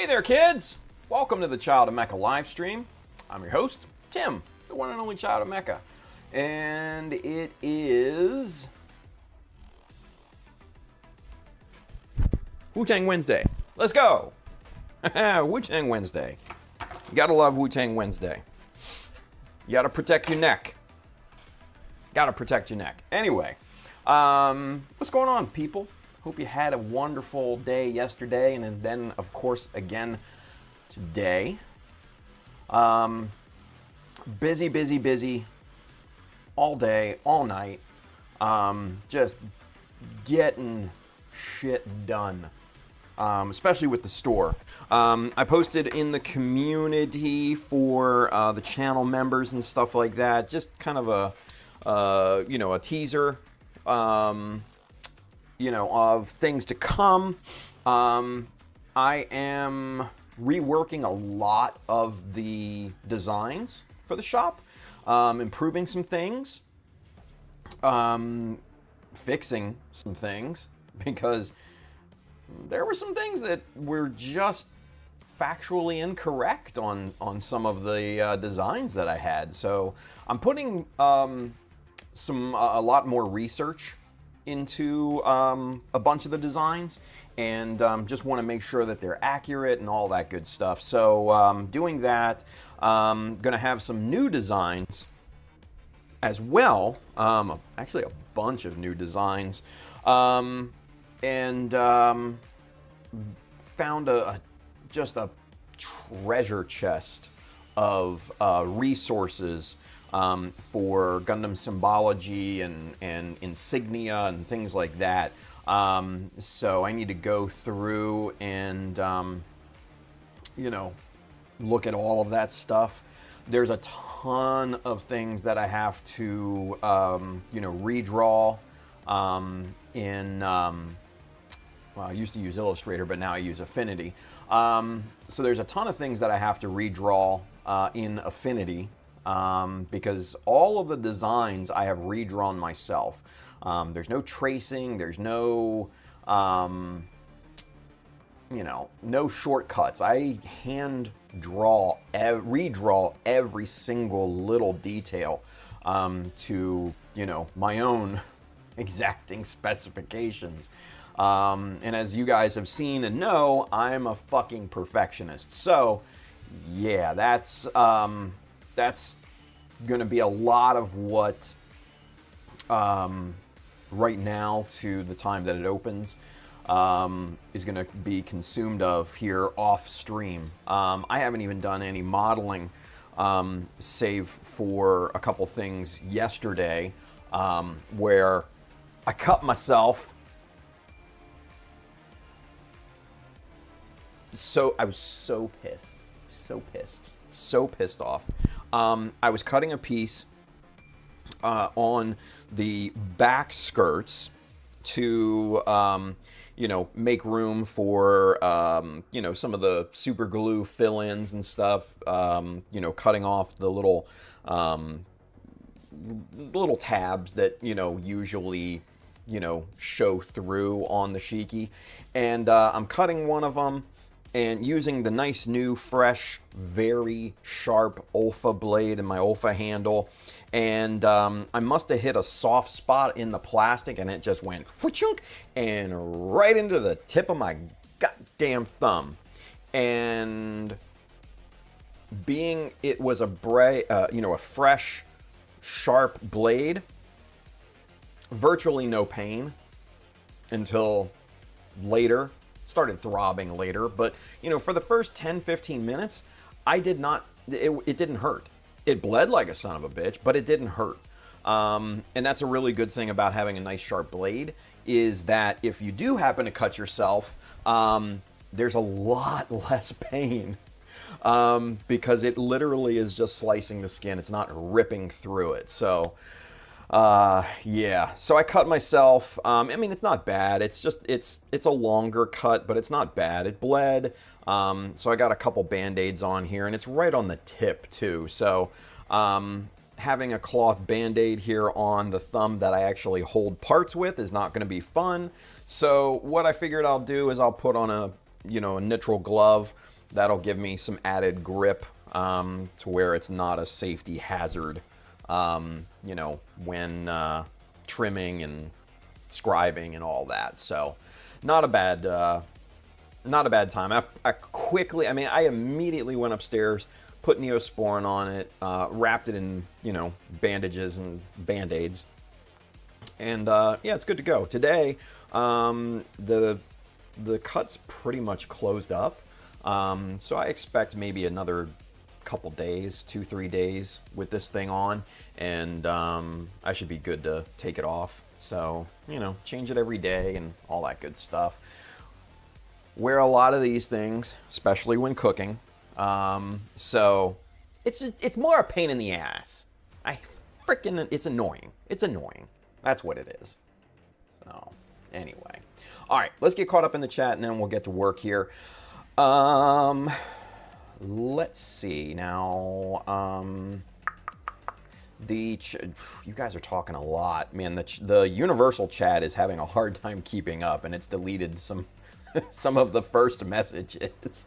there, kids! Welcome to the Child of Mecha live stream. I'm your host, Tim, the one and only Child of Mecha. And it is Wu-Tang Wednesday. Let's go! Wu-Tang Wednesday. You gotta love Wu-Tang Wednesday. You gotta protect your neck. Gotta protect your neck. Anyway, what's going on, people? Hope you had a wonderful day yesterday, and then, of course, again today. Busy all day, all night. Just getting shit done, especially with the store. I posted in the community for the channel members and stuff like that. Just kind of a teaser. Of things to come. I am reworking a lot of the designs for the shop, improving some things, fixing some things, because there were some things that were just factually incorrect on some of the designs that I had. So I'm putting a lot more research into a bunch of the designs, and just want to make sure that they're accurate and all that good stuff. So doing that, gonna have some new designs as well, actually a bunch of new designs, and found just a treasure chest of resources for Gundam symbology and insignia and things like that. So I need to go through and, look at all of that stuff. There's a ton of things that I have to, redraw I used to use Illustrator, but now I use Affinity. So there's a ton of things that I have to redraw in Affinity. Because all of the designs I have redrawn myself. There's no tracing, there's no, no shortcuts. I hand redraw every single little detail to, my own exacting specifications. And as you guys have seen and know, I'm a fucking perfectionist. So, yeah, that's going to be a lot of what, right now to the time that it opens, is going to be consumed of here off stream. I haven't even done any modeling, save for a couple things yesterday, where I cut myself. So I was so pissed off. I was cutting a piece on the back skirts to, make room for, some of the super glue fill-ins and stuff, cutting off the little tabs that, usually, show through on the Shiki. And I'm cutting one of them and using the nice new fresh very sharp Olfa blade and my Olfa handle, and I must have hit a soft spot in the plastic and it just went whoochunk and right into the tip of my goddamn thumb. And being it was a fresh sharp blade, virtually no pain until later. Started throbbing later, but for the first 10-15 minutes it didn't hurt. It bled like a son of a bitch, but it didn't hurt. And that's a really good thing about having a nice sharp blade, is that if you do happen to cut yourself, there's a lot less pain, because it literally is just slicing the skin. It's not ripping through it. So yeah, so I cut myself. It's not bad. It's just, it's a longer cut, but it's not bad. It bled. So I got a couple Band-Aids on here, and it's right on the tip too. So, having a cloth Band-Aid here on the thumb that I actually hold parts with is not going to be fun. So what I figured I'll do is I'll put on a nitrile glove That'll give me some added grip to where it's not a safety hazard, you know, when trimming and scribing and all that. So not a bad time. I immediately went upstairs, put Neosporin on it, wrapped it in, you know, bandages and Band-Aids. And yeah, it's good to go. Today, the cut's pretty much closed up. So I expect maybe another couple days, 2-3 days with this thing on, and I should be good to take it off. So, you know, change it every day and all that good stuff. Wear a lot of these things, especially when cooking. So it's more a pain in the ass. It's annoying. It's annoying. That's what it is. So anyway, all right, let's get caught up in the chat and then we'll get to work here. Let's see now. You guys are talking a lot, man. The universal chat is having a hard time keeping up, and it's deleted some of the first messages.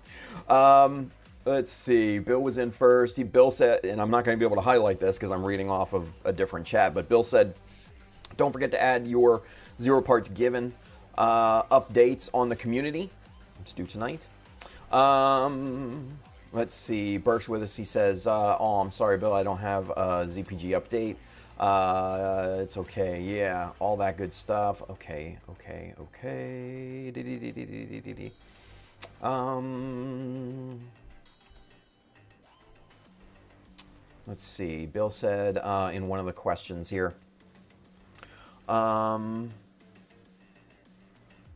Let's see. Bill was in first. Bill said, and I'm not going to be able to highlight this because I'm reading off of a different chat, but Bill said, don't forget to add your 0 Parts Given updates on the community. It's due tonight. Let's see. Burke's with us. He says, oh, I'm sorry, Bill. I don't have a ZPG update. It's okay. Yeah, all that good stuff. Okay. Let's see. Bill said in one of the questions here,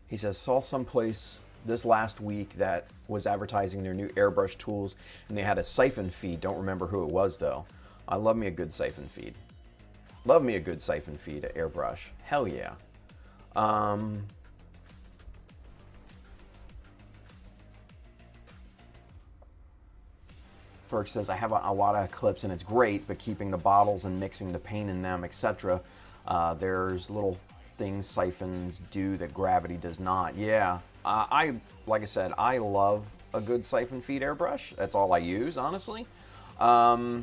he says, saw someplace this last week that was advertising their new airbrush tools, and they had a siphon feed. Don't remember who it was, though. I love me a good siphon feed. Love me a good siphon feed at airbrush. Hell yeah. Burke says, I have a lot of clips, and it's great, but keeping the bottles and mixing the paint in them, etc. There's little things siphons do that gravity does not. Yeah. Like I said, I love a good siphon feed airbrush. That's all I use, honestly. Yeah,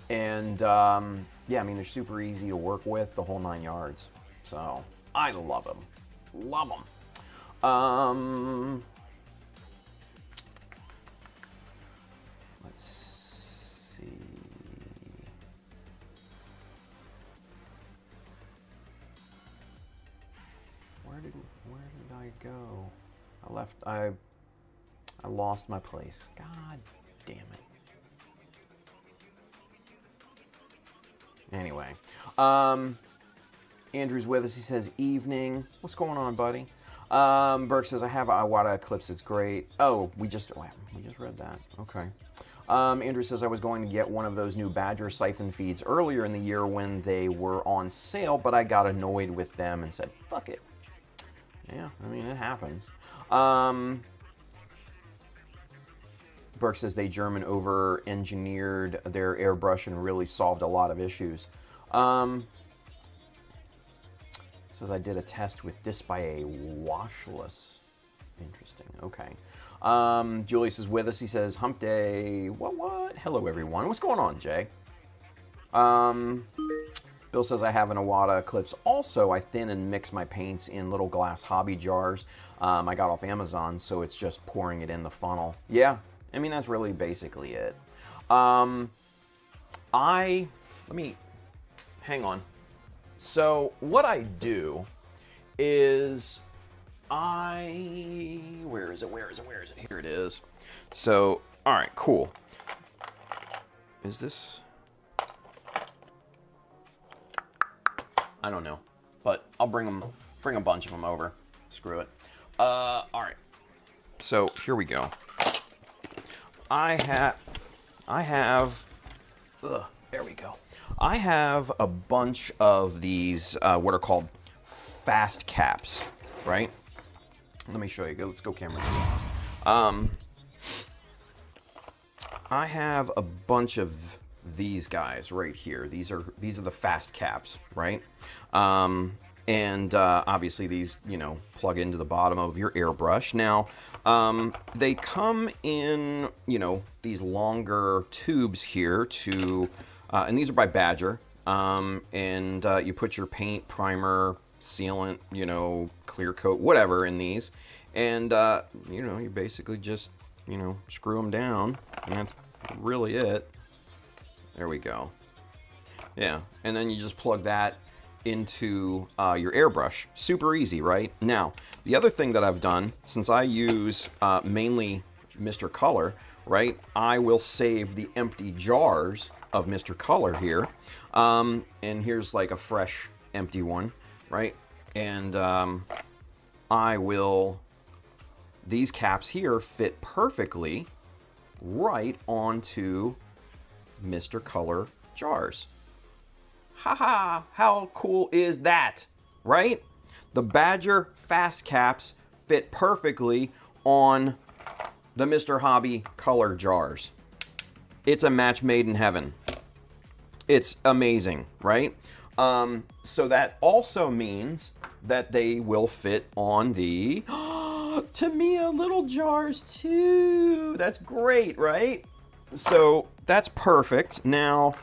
I mean, they're super easy to work with, the whole 9 yards. So, I love them. Love them. Let's see. Where did I go? I lost my place. God damn it. Anyway, Andrew's with us. He says, evening. What's going on, buddy? Burke says, I have Iwata Eclipse. It's great. Oh, we just read that. Okay. Andrew says, I was going to get one of those new Badger siphon feeds earlier in the year when they were on sale, but I got annoyed with them and said, fuck it. Yeah, I mean, it happens. Burke says they German over-engineered their airbrush and really solved a lot of issues. Says I did a test with this by a washless. Interesting. Okay. Julius is with us. He says, hump day. What? Hello, everyone. What's going on, Jay? Bill says I have an Iwata Eclipse. Also, I thin and mix my paints in little glass hobby jars. I got off Amazon, so it's just pouring it in the funnel. Yeah, I mean, that's really basically it. Hang on. So what I do is where is it? Here it is. So, all right, cool. Is this? I don't know, but I'll bring a bunch of them over. Screw it. All right. So here we go. I have. There we go. I have a bunch of these what are called fast caps, right? Let me show you. Let's go camera. I have a bunch of these guys right here. These are the fast caps, right? And obviously these, you know, plug into the bottom of your airbrush. Now, they come in, you know, these longer tubes here to, and these are by Badger. And you put your paint, primer, sealant, you know, clear coat, whatever in these. And, you know, you basically just, you know, screw them down. And that's really it. There we go. Yeah, and then you just plug that into your airbrush. Super easy, right? Now, the other thing that I've done, since I use mainly Mr. Color, right, I will save the empty jars of Mr. Color here. And here's like a fresh empty one, right? And I will, these caps here fit perfectly right onto Mr. Color jars. Haha, how cool is that, right? The Badger Fast Caps fit perfectly on the Mr. Hobby color jars. It's a match made in heaven. It's amazing, right? So that also means that they will fit on the Tamiya little jars too. That's great, right? So that's perfect. Now,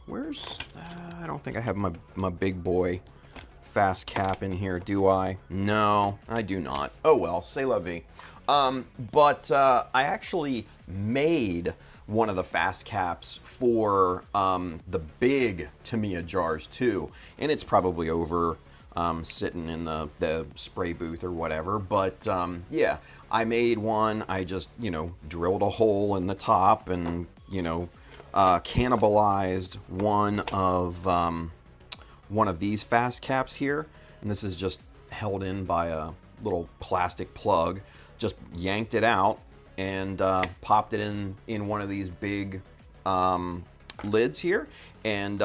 where's I don't think I have my big boy fast cap in here, do I? No, I do not. Oh well, c'est la vie. But I actually made one of the fast caps for the big Tamiya jars too, and it's probably over sitting in the spray booth or whatever. But yeah, I made one. I just, you know, drilled a hole in the top and, you know, cannibalized one of these fast caps here, and this is just held in by a little plastic plug. Just yanked it out and popped it in one of these big lids here, and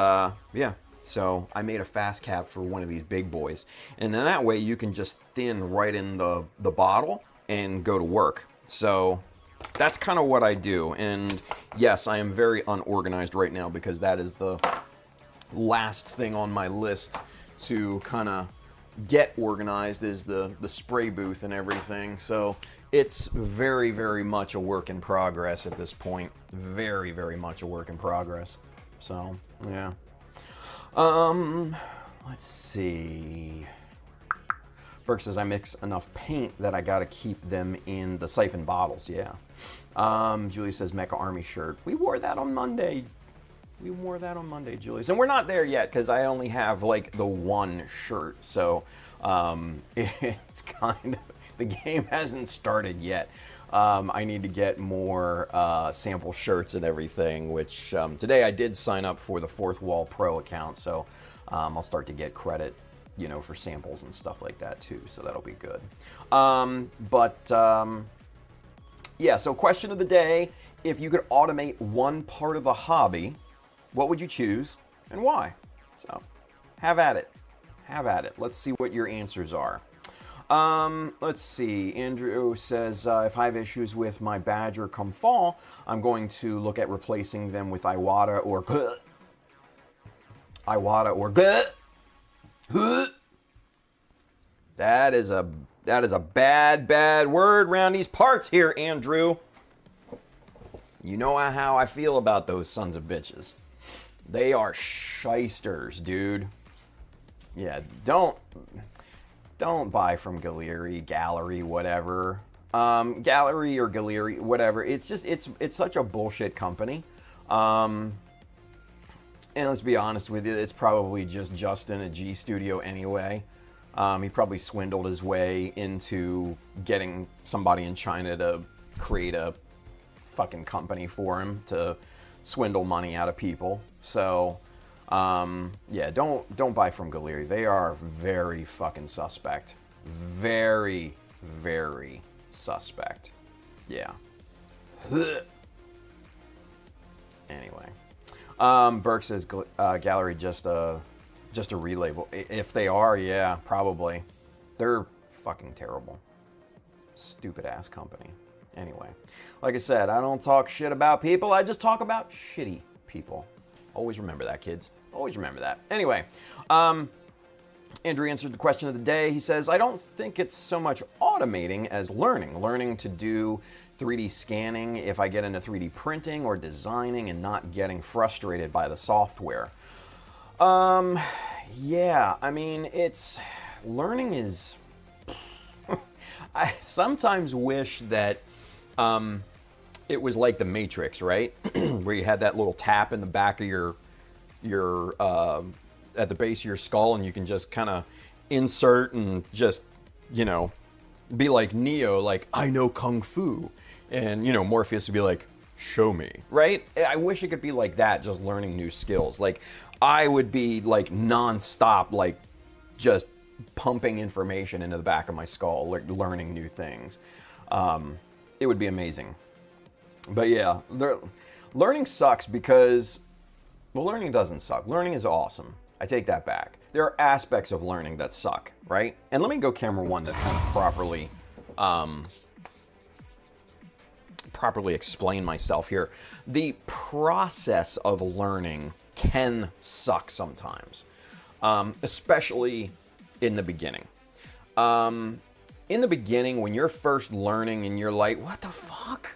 yeah, so I made a fast cap for one of these big boys, and then that way you can just thin right in the bottle and go to work. So that's kind of what I do. And yes, I am very unorganized right now because that is the last thing on my list to kind of get organized, is the spray booth and everything. So it's very, very much a work in progress at this point. Very, very much a work in progress. So yeah. Let's see. Burke says I mix enough paint that I gotta keep them in the siphon bottles. Yeah. Julie says Mecha Army shirt. We wore that on Monday. Julius. And we're not there yet because I only have like the one shirt. So it's kind of, the game hasn't started yet. I need to get more sample shirts and everything, which today I did sign up for the Fourth Wall Pro account. So I'll start to get credit, you know, for samples and stuff like that too. So that'll be good. Yeah, so question of the day: if you could automate one part of the hobby, what would you choose and why? So have at it. Have at it. Let's see what your answers are. Let's see. Andrew says, if I have issues with my Badger come fall, I'm going to look at replacing them with Iwata or That is a bad word around these parts here, Andrew. You know how I feel about those sons of bitches. They are shysters, dude. Yeah, don't buy from Gallery, whatever. Gallery or Gallery, whatever. It's just, it's such a bullshit company. And let's be honest with you, it's probably just Justin at G Studio anyway. He probably swindled his way into getting somebody in China to create a fucking company for him to swindle money out of people. So, yeah, don't buy from Gallery. They are very fucking suspect. Very, very suspect. Yeah. Anyway. Burke says Gallery just a relabel. If they are, yeah, probably. They're fucking terrible. Stupid ass company. Anyway, like I said, I don't talk shit about people. I just talk about shitty people. Always remember that, kids. Always remember that. Anyway, Andrew answered the question of the day. He says, I don't think it's so much automating as learning to do 3D scanning if I get into 3D printing or designing and not getting frustrated by the software. Yeah, I mean, learning is, I sometimes wish that it was like the Matrix, right? Where you had that little tap in the back of your at the base of your skull, and you can just kind of insert and just, be like Neo, like, I know Kung Fu. And, Morpheus would be like, show me, right? I wish it could be like that, just learning new skills. Like, I would be like nonstop, like just pumping information into the back of my skull, like learning new things. It would be amazing. But yeah, learning sucks because, well, learning doesn't suck. Learning is awesome. I take that back. There are aspects of learning that suck, right? And let me go camera one to kind of properly explain myself here. The process of learning can suck sometimes, especially in the beginning. In the beginning, when you're first learning and you're like, what the fuck?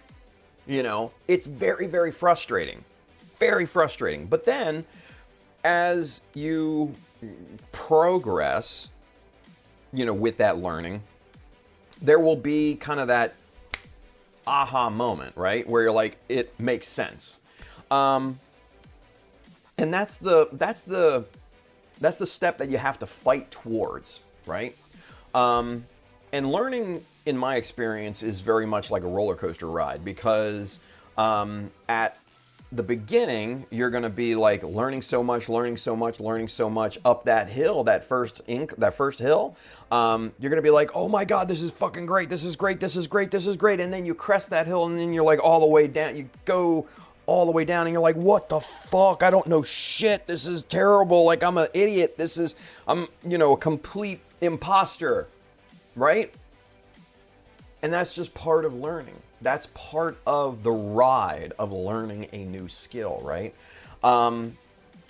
It's very, very frustrating. Very frustrating. But then, as you progress, with that learning, there will be kind of that aha moment, right? Where you're like, it makes sense. And that's the step that you have to fight towards, right? And learning, in my experience, is very much like a roller coaster ride because at the beginning, you're going to be like learning so much up that hill, that first hill. You're going to be like, oh my God, this is fucking great. This is great. And then you crest that hill and then you're like all the way down. You go all the way down and you're like, what the fuck? I don't know shit. This is terrible. Like, I'm an idiot. I'm a complete imposter, right? And that's just part of learning. That's part of the ride of learning a new skill, right? And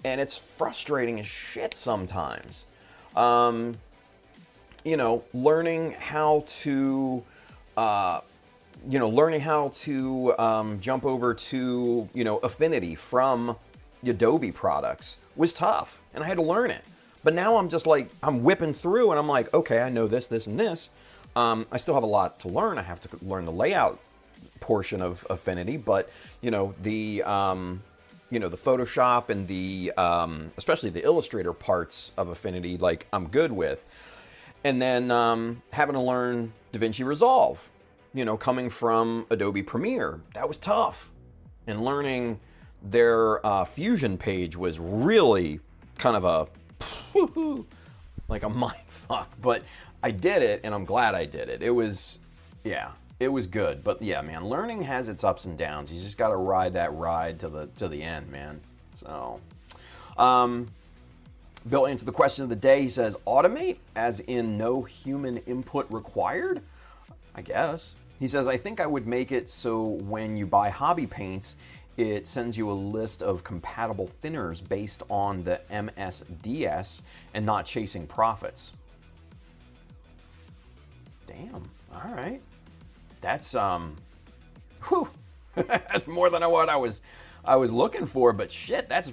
it's frustrating as shit sometimes. Learning how to, jump over to, Affinity from Adobe products was tough, and I had to learn it. But now I'm just like, I'm whipping through, and I'm like, okay, I know this, and this. I still have a lot to learn. I have to learn the layout portion of Affinity, but the Photoshop and the especially the Illustrator parts of Affinity, like, I'm good with. And then having to learn DaVinci Resolve, coming from Adobe Premiere, that was tough. And learning their Fusion page was really kind of a like a mind fuck, but I did it, and I'm glad I did it. It was good. But yeah, man, learning has its ups and downs. You just got to ride that ride to the end, man. So, Bill answered the question of the day. He says, automate, as in no human input required? I guess. He says, I think I would make it so when you buy hobby paints, it sends you a list of compatible thinners based on the MSDS and not chasing profits. Damn. All right. That's that's more than what I was looking for, but shit, that's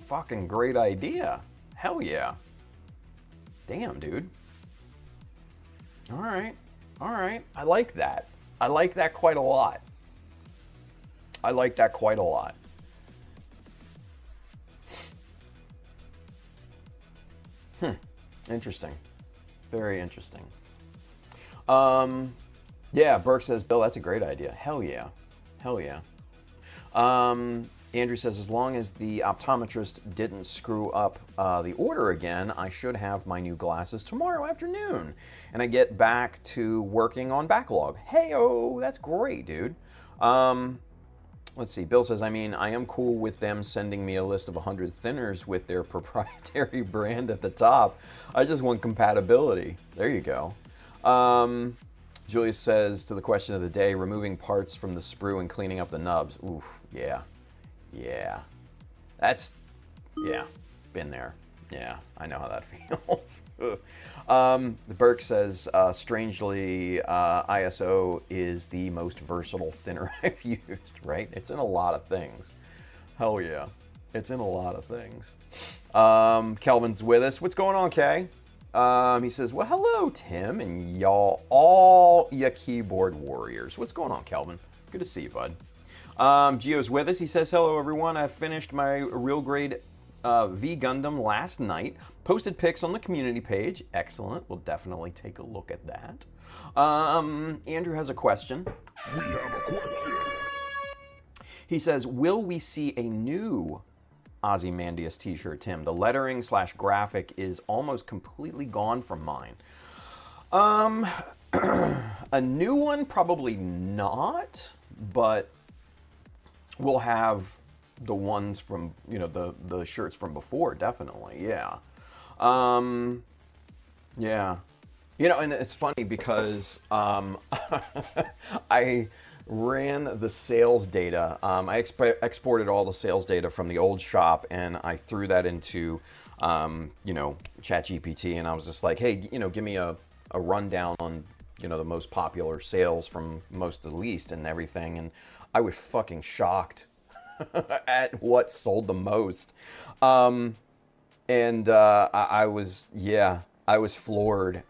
fucking great idea. Hell yeah. Damn, dude. All right. I like that. I like that quite a lot. Interesting. Very interesting. Yeah, Burke says, Bill, that's a great idea. Hell yeah. Andrew says, as long as the optometrist didn't screw up the order again, I should have my new glasses tomorrow afternoon. And I get back to working on backlog. Hey-oh, that's great, dude. Let's see. Bill says, I am cool with them sending me a list of 100 thinners with their proprietary brand at the top. I just want compatibility. There you go. Julius says, to the question of the day, removing parts from the sprue and cleaning up the nubs. Oof, yeah. That's, yeah, been there. Yeah, I know how that feels. Burke says, strangely, ISO is the most versatile thinner I've used, right? It's in a lot of things. Hell yeah. It's in a lot of things. Kelvin's with us. What's going on, Kay? He says, well, hello, Tim, and y'all, all ya keyboard warriors. What's going on, Kelvin? Good to see you, bud. Gio's with us. He says, hello, everyone. I finished my real grade V Gundam last night. Posted pics on the community page. Excellent. We'll definitely take a look at that. Andrew has a question. We have a question. He says, will we see a new Ozymandias t-shirt, Tim? The lettering / graphic is almost completely gone from mine. A new one, probably not, but we'll have the ones from, you know, the shirts from before, definitely, yeah. Yeah. You know, and it's funny because I ran the sales data. I exported all the sales data from the old shop, and I threw that into, you know, ChatGPT, and I was just like, hey, you know, give me a rundown on, you know, the most popular sales from most to least and everything, and I was fucking shocked at what sold the most. I was floored.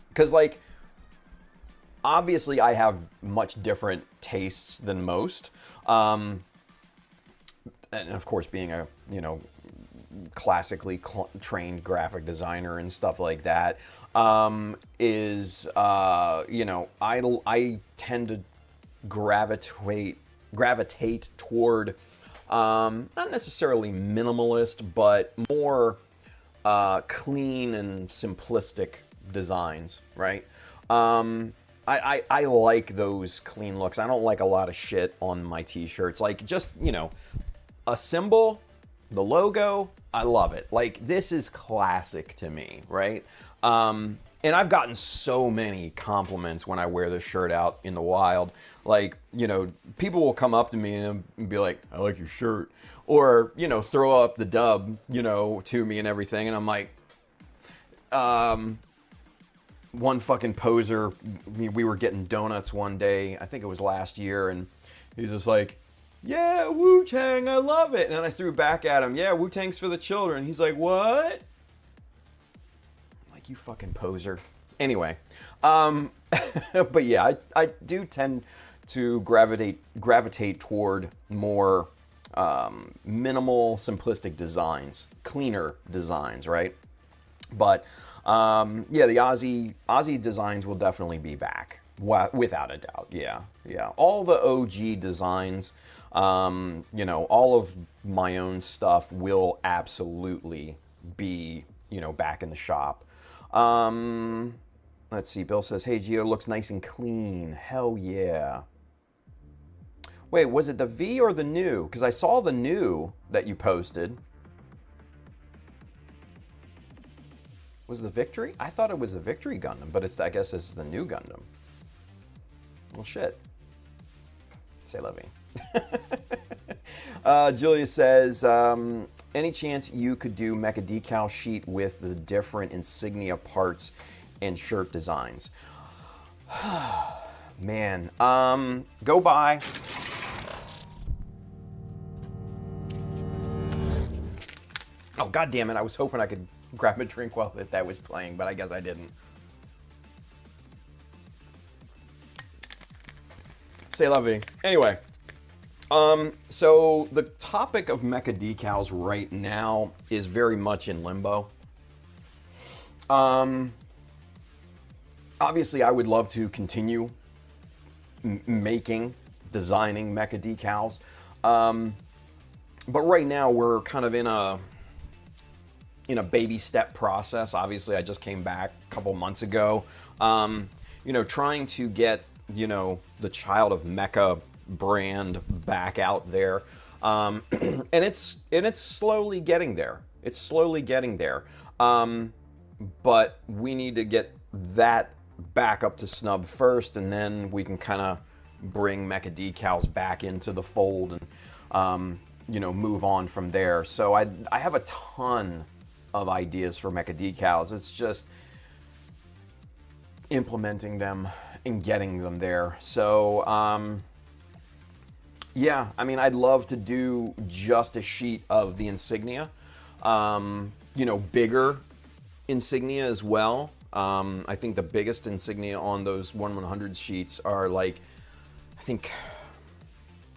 Because, like, obviously I have much different tastes than most. And of course, being a, you know, classically trained graphic designer and stuff like that, you know, I tend to gravitate toward not necessarily minimalist, but more clean and simplistic designs, right? I like those clean looks. I don't like a lot of shit on my t-shirts. Like, just, you know, a symbol, the logo, I love it. Like, this is classic to me, right? And I've gotten so many compliments when I wear this shirt out in the wild. Like, you know, people will come up to me and be like, I like your shirt. Or, you know, throw up the dub, you know, to me and everything. And I'm like, one fucking poser, we were getting donuts one day, I think it was last year, and he's just like, yeah, Wu-Tang, I love it. And I threw back at him, yeah, Wu-Tang's for the children. He's like, what? I'm like, you fucking poser. Anyway, but yeah, I do tend to gravitate toward more minimal, simplistic designs, cleaner designs, right? But yeah, the Ozzy designs will definitely be back, without a doubt. Yeah. All the OG designs, you know, all of my own stuff will absolutely be, you know, back in the shop. Let's see. Bill says, "Hey, Gio, looks nice and clean. Hell yeah." Wait, was it the V or the new? Because I saw the new that you posted. Was the Victory? I thought it was the Victory Gundam, but I guess this is the new Gundam. Well, shit. Say la vie. Julia says, any chance you could do Mecha Decal sheet with the different insignia parts and shirt designs? Man, go by. Oh, God damn it. I was hoping I could grab a drink while that was playing, but I guess I didn't. Say la vie. Anyway, so the topic of Mecha Decals right now is very much in limbo. Obviously, I would love to continue designing Mecha Decals, but right now we're kind of in a baby step process. Obviously, I just came back a couple months ago, you know, trying to get, you know, the Child of Mecha brand back out there, and it's slowly getting there. It's slowly getting there, but we need to get that back up to snub first, and then we can kind of bring Mecha Decals back into the fold and, you know, move on from there. So I have a ton of ideas for Mecha Decals. It's just implementing them and getting them there. So, yeah, I mean, I'd love to do just a sheet of the insignia. You know, bigger insignia as well. I think the biggest insignia on those 1/100 sheets are like, I think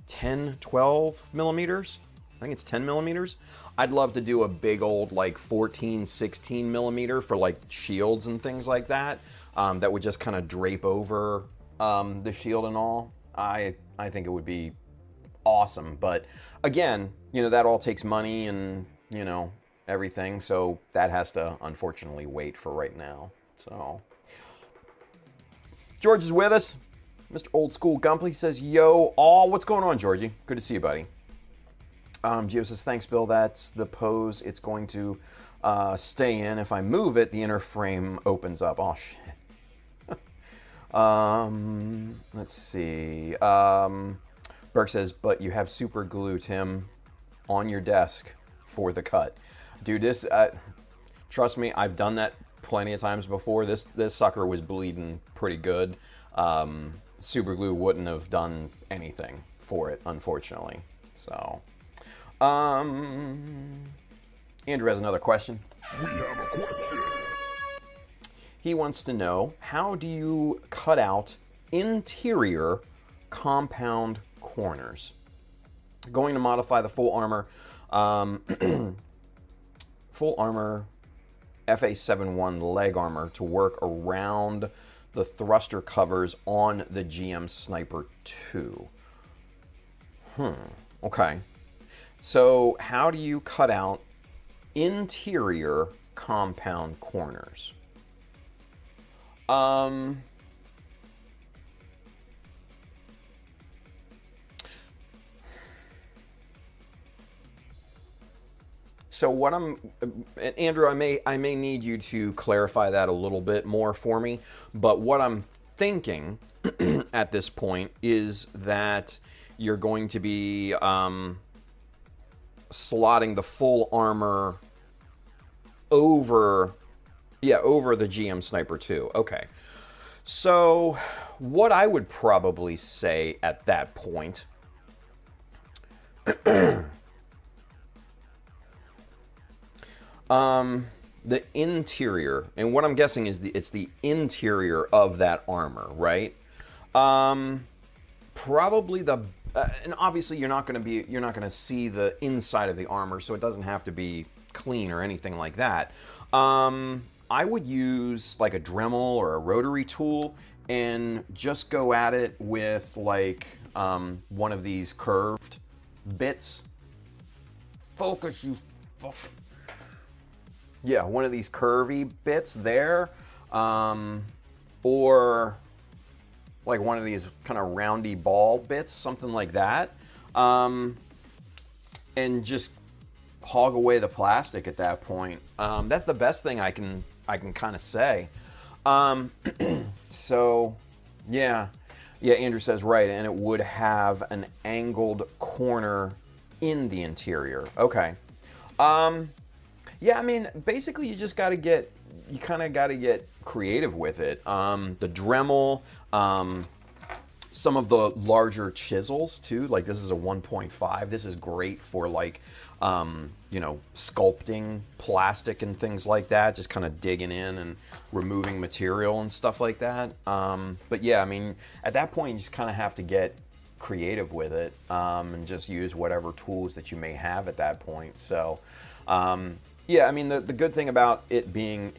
10, 12 millimeters. I think it's 10 millimeters. I'd love to do a big old like 14, 16 millimeter for like shields and things like that. That would just kind of drape over the shield and all. I think it would be awesome. But again, you know, that all takes money and, you know, everything. So that has to unfortunately wait for right now. So George is with us. Mr. Old School Gumpley says, yo, all. What's going on, Georgie? Good to see you, buddy. Gio says, thanks, Bill. That's the pose it's going to stay in. If I move it, the inner frame opens up. Oh, shit. Let's see. Burke says, but you have super glue, Tim, on your desk for the cut. Dude, this, trust me, I've done that plenty of times before. This sucker was bleeding pretty good. Super glue wouldn't have done anything for it, unfortunately. So, Andrew has another question. We have a question. He wants to know, how do you cut out interior compound corners? Going to modify the full armor, FA71 leg armor to work around the thruster covers on the GM Sniper 2. Okay. So how do you cut out interior compound corners? So what Andrew, I may need you to clarify that a little bit more for me, but what I'm thinking at this point is that you're going to be slotting the full armor over the GM Sniper 2. Okay. So what I would probably say at that point the interior, and what I'm guessing is it's the interior of that armor, right? Probably and obviously you're not going to see the inside of the armor, so it doesn't have to be clean or anything like that. I would use like a Dremel or a rotary tool and just go at it with like one of these curved bits. Focus, you fuck. Yeah, one of these curvy bits there, or like one of these kind of roundy ball bits, something like that, and just hog away the plastic at that point. That's the best thing I can kind of say. So, yeah, Andrew says right, and it would have an angled corner in the interior. Okay. Yeah, I mean, basically you kind of got to get creative with it. The Dremel, some of the larger chisels too, like this is a 1.5. This is great for like, sculpting plastic and things like that, just kind of digging in and removing material and stuff like that. But yeah, I mean, at that point you just kind of have to get creative with it, and just use whatever tools that you may have at that point. So, yeah, I mean, the good thing about it being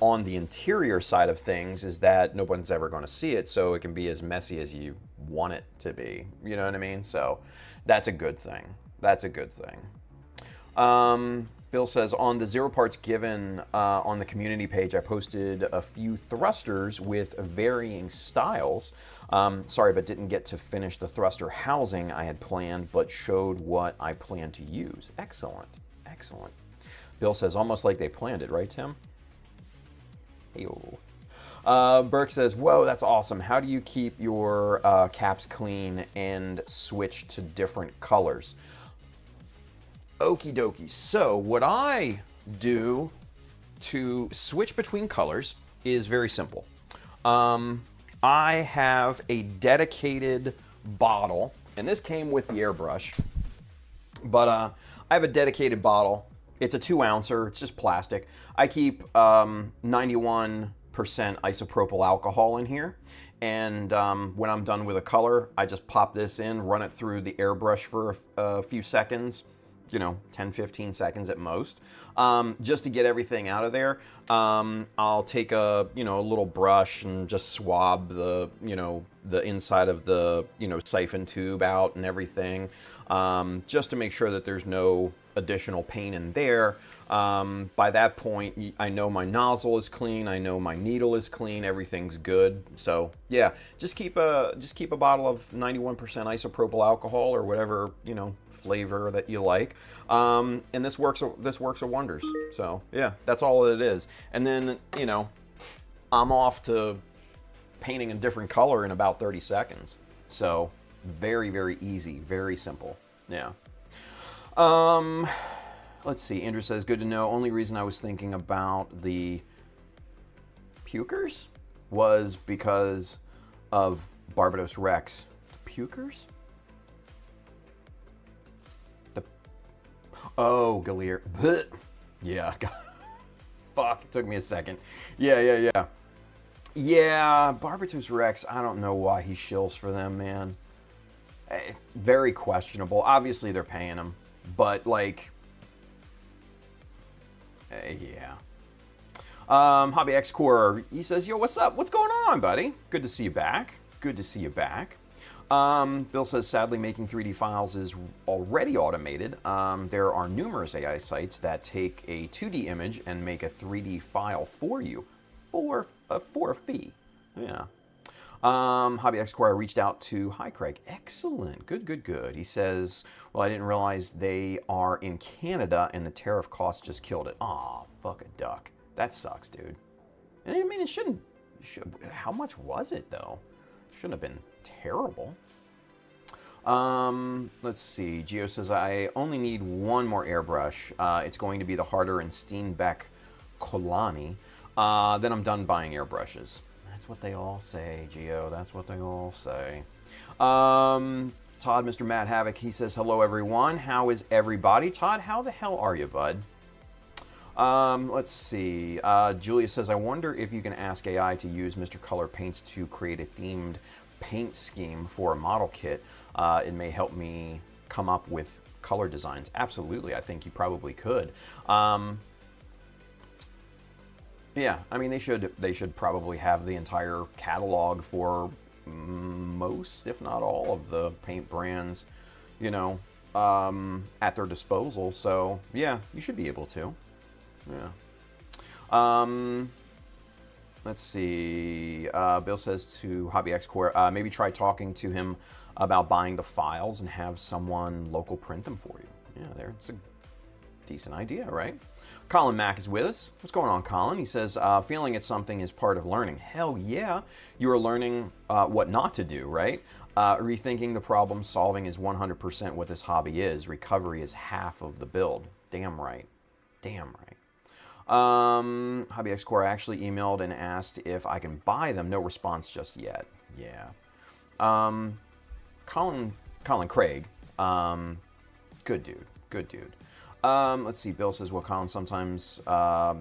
on the interior side of things is that no one's ever going to see it, so it can be as messy as you want it to be. You know what I mean? So that's a good thing. That's a good thing. Bill says, on the 0 parts given on the community page, I posted a few thrusters with varying styles. Sorry, but didn't get to finish the thruster housing I had planned, but showed what I plan to use. Excellent. Excellent. Bill says, almost like they planned it, right, Tim? Hey-o. Burke says, whoa, that's awesome. How do you keep your caps clean and switch to different colors? Okie dokie. So what I do to switch between colors is very simple. I have a dedicated bottle, and this came with the airbrush, but I have a dedicated bottle. It's a 2-ouncer. It's just plastic. I keep 91% isopropyl alcohol in here, and when I'm done with a color, I just pop this in, run it through the airbrush for a few seconds, 10, 15 seconds at most, just to get everything out of there. I'll take a little brush and just swab the inside of the siphon tube out and everything, just to make sure that there's no additional paint in there. By that point, I know my nozzle is clean, I know my needle is clean, everything's good. So yeah, just keep a bottle of 91% isopropyl alcohol or whatever flavor that you like, and this works wonders. So yeah, that's all it is. And then I'm off to painting a different color in about 30 seconds. So very, very easy, very simple. Yeah. Let's see. Andrew says, good to know. Only reason I was thinking about the pukers was because of Barbados Rex. The pukers? Oh, Galir. Blech. Yeah. Fuck. It took me a second. Yeah. Yeah, Barbados Rex, I don't know why he shills for them, man. Very questionable. Obviously, they're paying him. But, yeah. Hobby X Core, he says, yo, what's up? What's going on, buddy? Good to see you back. Good to see you back. Bill says, sadly, making 3D files is already automated. There are numerous AI sites that take a 2D image and make a 3D file for you for a fee. Yeah. Hobby X Core, I reached out to, hi Craig, excellent, good. He says, well, I didn't realize they are in Canada and the tariff cost just killed it. Aw, fuck a duck. That sucks, dude. And I mean, how much was it though? Shouldn't have been terrible. Let's see, Gio says, I only need one more airbrush. It's going to be the Harder and Steenbeck Kolani. Then I'm done buying airbrushes. That's what they all say, Gio. That's what they all say. Todd, Mr. Matt Havoc, he says, hello, everyone. How is everybody? Todd, how the hell are you, bud? Let's see. Julia says, I wonder if you can ask AI to use Mr. Color Paints to create a themed paint scheme for a model kit. It may help me come up with color designs. Absolutely. I think you probably could. Yeah, I mean, they should probably have the entire catalog for most, if not all, of the paint brands, at their disposal. So yeah, you should be able to. Yeah. Let's see. Bill says to Hobby X Core, maybe try talking to him about buying the files and have someone local print them for you. Yeah, it's a decent idea, right? Colin Mack is with us. What's going on, Colin? He says, feeling it's something is part of learning. Hell yeah. You are learning what not to do, right? Rethinking the problem solving is 100% what this hobby is. Recovery is half of the build. Damn right. Hobby X Core actually emailed and asked if I can buy them. No response just yet. Yeah. Colin Craig. Good dude. Let's see. Bill says, well, Colin sometimes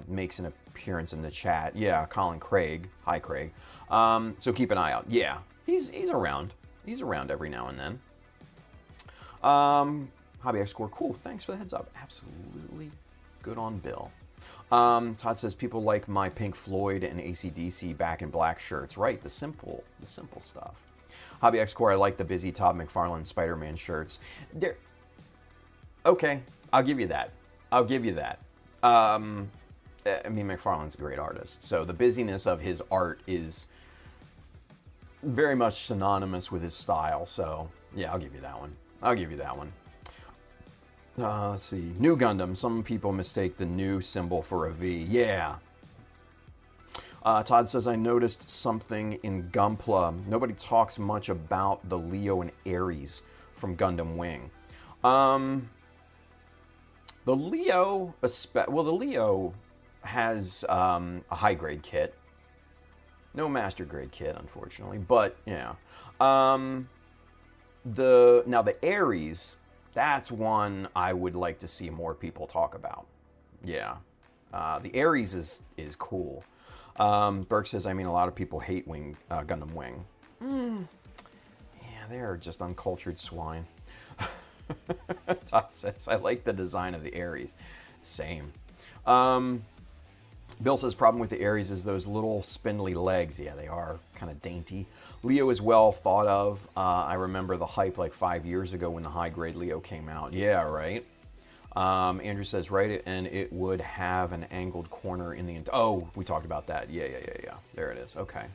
makes an appearance in the chat. Yeah, Colin Craig. Hi, Craig. So keep an eye out. Yeah, he's around. He's around every now and then. Hobby X Core. Cool. Thanks for the heads up. Absolutely. Good on Bill. Todd says, people like my Pink Floyd and AC/DC back in black shirts. Right, the simple stuff. Hobby X Core, I like the busy Todd McFarlane Spider-Man shirts. Okay, I'll give you that. I mean, McFarlane's a great artist, so the busyness of his art is very much synonymous with his style, so yeah, I'll give you that one. Let's see. New Gundam. Some people mistake the new symbol for a V. Yeah. Todd says, I noticed something in Gunpla. Nobody talks much about the Leo and Ares from Gundam Wing. The Leo, well, the Leo has a high grade kit. No master grade kit, unfortunately, but yeah. Now the Aries, that's one I would like to see more people talk about. Yeah, the Aries is cool. Burke says, I mean, a lot of people hate Gundam Wing. Yeah, they're just uncultured swine. Todd says, I like the design of the Aries. Same. Bill says, problem with the Aries is those little spindly legs. Yeah, they are kind of dainty. Leo is well thought of. I remember the hype like 5 years ago when the high grade Leo came out. Yeah, right. Andrew says, right, and it would have an angled corner in the... Oh, we talked about that. Yeah. There it is. Okay.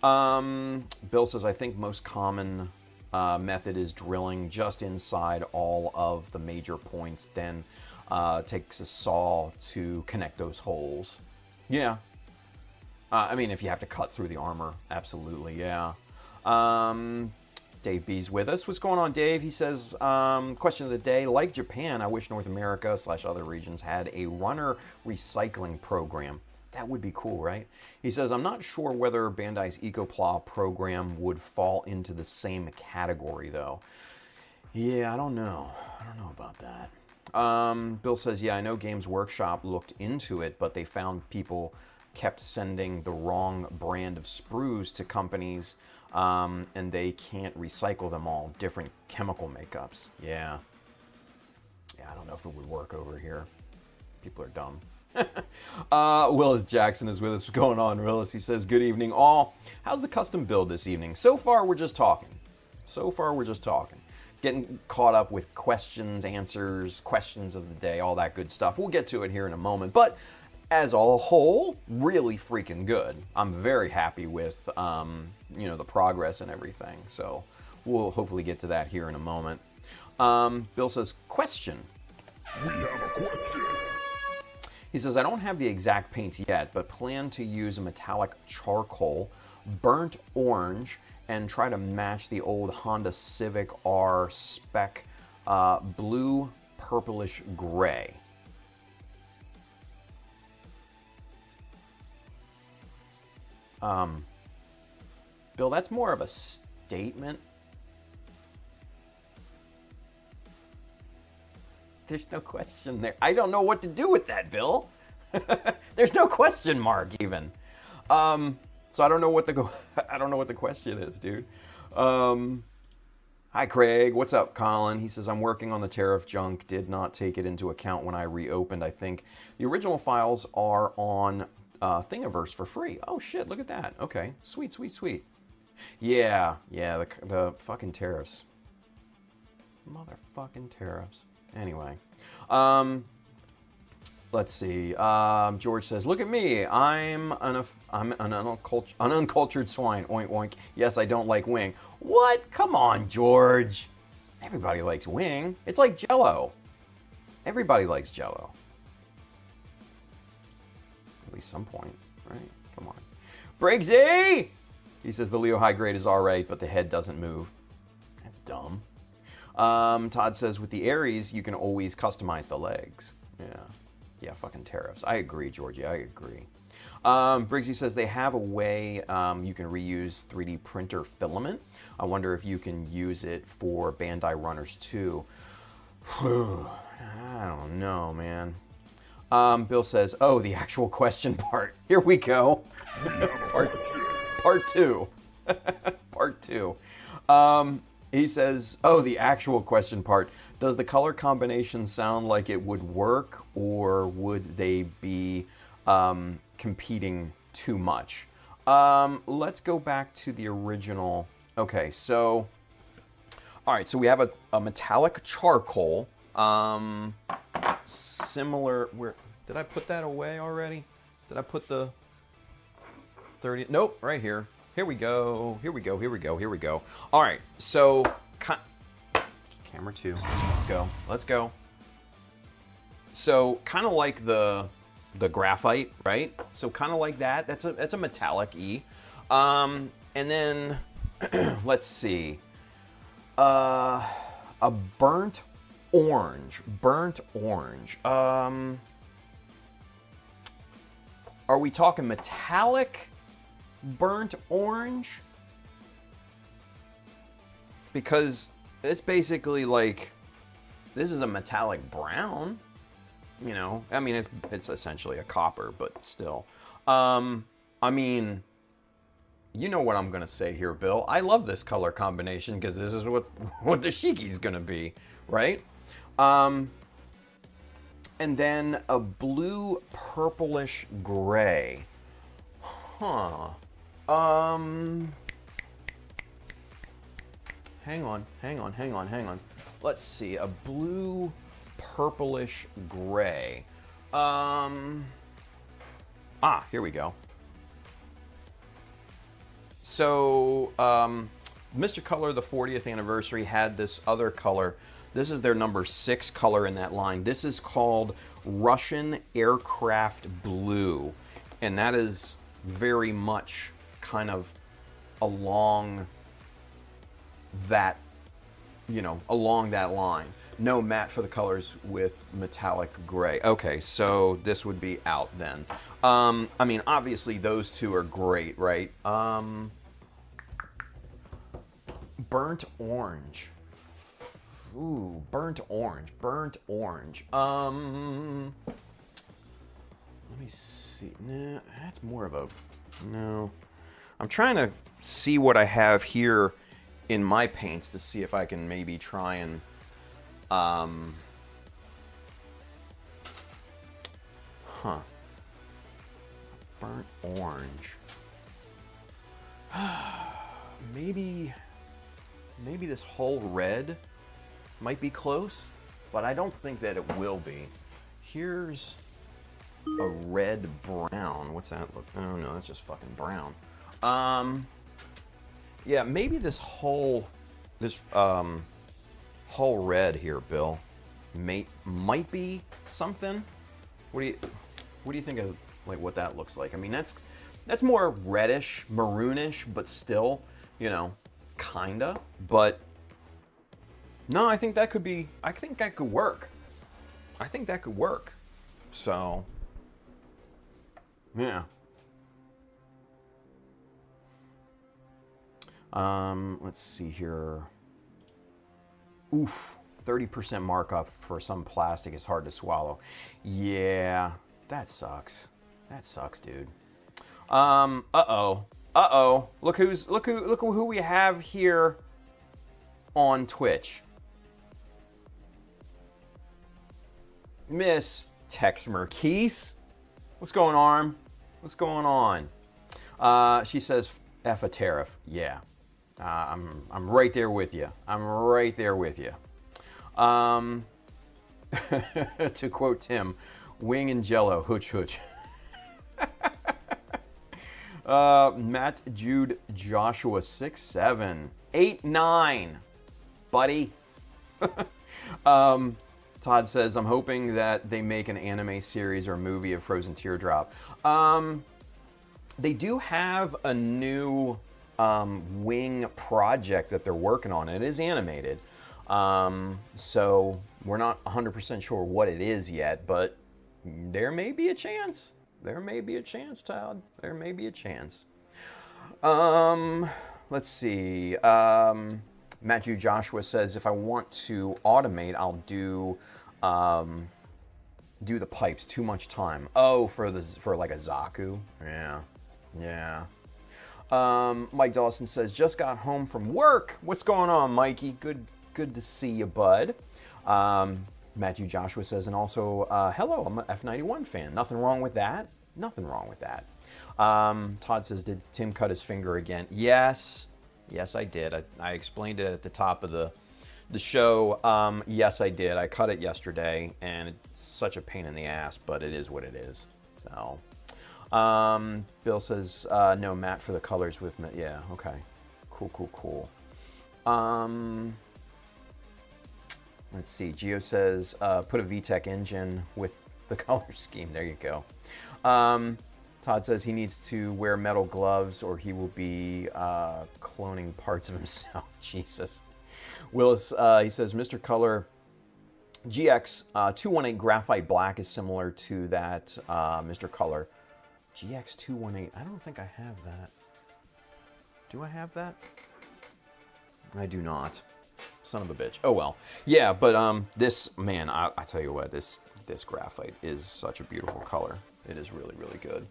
Bill says, I think most common method is drilling just inside all of the major points, then takes a saw to connect those holes. Yeah. I mean, if you have to cut through the armor, absolutely, yeah. Dave B's with us. What's going on, Dave? He says, question of the day, like Japan, I wish North America / other regions had a runner recycling program. That would be cool, right? He says, I'm not sure whether Bandai's EcoPlaw program would fall into the same category, though. Yeah, I don't know. I don't know about that. Bill says, yeah, I know Games Workshop looked into it, but they found people kept sending the wrong brand of sprues to companies, and they can't recycle them all. Different chemical makeups. Yeah. Yeah, I don't know if it would work over here. People are dumb. Willis Jackson is with us. What's going on, Willis? He says, good evening, all. How's the custom build this evening? So far, we're just talking. Getting caught up with questions, answers, questions of the day, all that good stuff. We'll get to it here in a moment. But as a whole, really freaking good. I'm very happy with, the progress and everything. So we'll hopefully get to that here in a moment. Bill says, question. We have a question. He says, I don't have the exact paints yet, but plan to use a metallic charcoal, burnt orange, and try to match the old Honda Civic R spec blue, purplish gray. Bill, that's more of a statement. There's no question there. I don't know what to do with that, Bill. There's no question mark even. So I don't know what the question is, dude. Hi, Craig. What's up, Colin? He says, I'm working on the tariff junk. Did not take it into account when I reopened. I think the original files are on Thingiverse for free. Oh, shit. Look at that. Okay. Sweet. Yeah. The fucking tariffs. Motherfucking tariffs. Anyway. Let's see. George says, look at me. I'm an uncultured swine. Oink, oink. Yes, I don't like wing. What? Come on, George. Everybody likes wing. It's like Jell-O. Everybody likes Jell-O. At least some point, right? Come on. Briggsy! He says the Leo high grade is all right, but the head doesn't move. That's dumb. Todd says, with the Aries, you can always customize the legs. Yeah, fucking tariffs. I agree, Georgie. I agree. Briggsy says they have a way you can reuse 3D printer filament. I wonder if you can use it for Bandai runners too. I don't know, man. Bill says, oh, the actual question part. Here we go. Part two. Part two. He says, oh, the actual question part. Does the color combination sound like it would work, or would they be competing too much? Let's go back to the original. Okay, so, all right, so we have a metallic charcoal. Similar, did I put that away already? Did I put the 30? Nope, right here. Here we go. All right, so camera 2. Let's go. So kind of like the graphite, right? So kind of like that. That's a metallic E. And then let's see. A burnt orange. Burnt orange. Are we talking metallic burnt orange? Because it's basically like, this is a metallic brown, you know? I mean, it's essentially a copper, but still. I mean, you know what I'm gonna say here, Bill. I love this color combination because this is what the Shiki's gonna be, right? And then a blue purplish gray. Huh. Hang on. Let's see, a blue purplish gray. Here we go. So, Mr. Color, the 40th anniversary, had this other color. This is their number 6 color in that line. This is called Russian Aircraft Blue. And that is very much kind of along that, along that line. No matte for the colors with metallic gray. Okay, so this would be out then. I mean, obviously those two are great, right? Burnt orange. Ooh, burnt orange. Let me see. Nah, that's more of a, no. I'm trying to see what I have here in my paints to see if I can maybe try and burnt orange. maybe this whole red might be close, but I don't think that it will be. Here's a red brown. What's that look? Oh no, that's just fucking brown. Yeah, maybe this whole red here, Bill, might be something. What do you think of like what that looks like? I mean, that's more reddish, maroonish, but still, kinda. But no, I think that could be. I think that could work. So, yeah. Let's see here. Oof, 30% markup for some plastic is hard to swallow. Yeah, that sucks. Dude. Uh-oh. Look who we have here on Twitch. Miss Tex Merkees. What's going on? She says F a tariff. Yeah. I'm right there with you. To quote Tim, wing and jello, hooch hooch. Matt Jude Joshua 6'7", 8'9", buddy. Todd says, I'm hoping that they make an anime series or movie of Frozen Teardrop. They do have a new wing project that they're working on. It is animated. So we're not 100% sure what it is yet, but there may be a chance. Todd. There may be a chance. Let's see. Matthew Joshua says, if I want to automate, I'll do the pipes. Too much time. Oh, for like a Zaku. Yeah. Mike Dawson says, just got home from work. What's going on, Mikey? Good to see you, bud. Matthew Joshua says, and also, hello, I'm an F91 fan. Nothing wrong with that. Todd says, did Tim cut his finger again? Yes, I did. I explained it at the top of the show. Yes, I did. I cut it yesterday, and it's such a pain in the ass, but it is what it is. So, Bill says, no, Matt for the colors with me. Yeah, okay. Cool. Let's see. Gio says, put a VTEC engine with the color scheme. There you go. Todd says he needs to wear metal gloves or he will be cloning parts of himself. Jesus. Willis, he says, Mr. Color GX 218 Graphite Black is similar to that Mr. Color. GX 218, I don't think I have that. Do I have that? I do not. Son of a bitch. Oh well. Yeah, but this, man, I tell you what, this graphite is such a beautiful color. It is really, really good.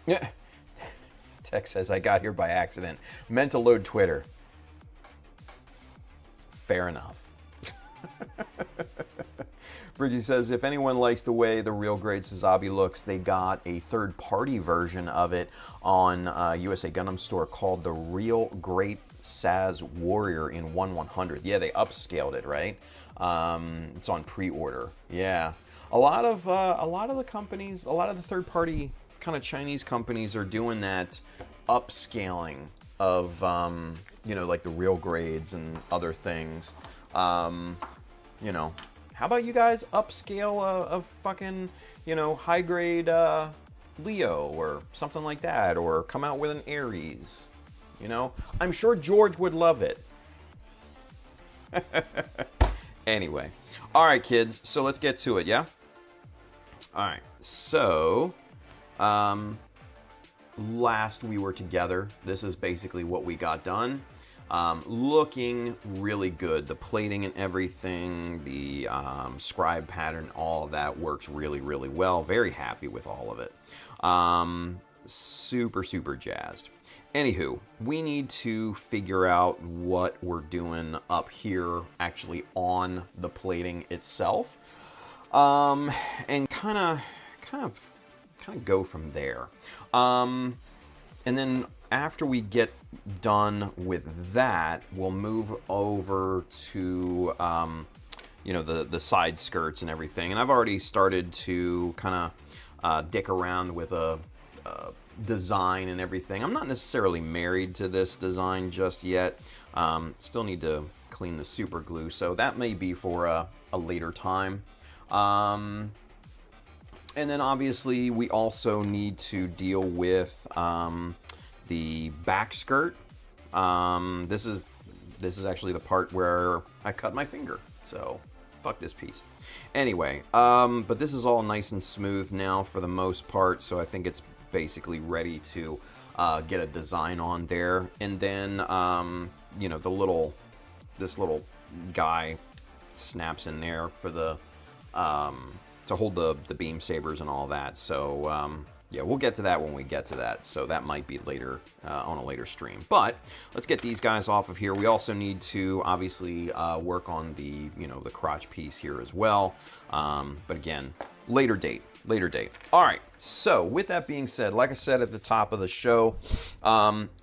Yeah. Tech says, I got here by accident. Meant to load Twitter. Fair enough. Bridgie says, if anyone likes the way the real grade Sazabi looks, they got a third-party version of it on USA Gundam Store called the Real Great Saz Warrior in 1/100. Yeah, they upscaled it, right? It's on pre-order. Yeah, a lot of the companies, a lot of the third-party kind of Chinese companies are doing that upscaling of you know, like the real grades and other things. You know, how about you guys upscale a fucking, you know, high grade Leo or something like that, or come out with an Aries. You know, I'm sure George would love it. Anyway, all right, kids. So let's get to it. Yeah. All right. So, last we were together, this is basically what we got done. Looking really good. The plating and everything, the scribe pattern, all of that works really, really well. Very happy with all of it. Super, super jazzed. Anywho, we need to figure out what we're doing up here, actually on the plating itself, and kind of go from there. And then after we get done with that, we'll move over to you know, the side skirts and everything. And I've already started to kind of dick around with a design and everything. I'm not necessarily married to this design just yet. Still need to clean the super glue, so that may be for a later time. And then obviously we also need to deal with the back skirt. This is actually the part where I cut my finger, so fuck this piece. Anyway, but this is all nice and smooth now for the most part, so I think it's basically ready to get a design on there. And then you know, this little guy snaps in there for the to hold the beam sabers and all that. So yeah, we'll get to that when we get to that. So that might be later on a later stream. But let's get these guys off of here. We also need to obviously work on the, you know, the crotch piece here as well. But again, later date. All right. So with that being said, like I said at the top of the show,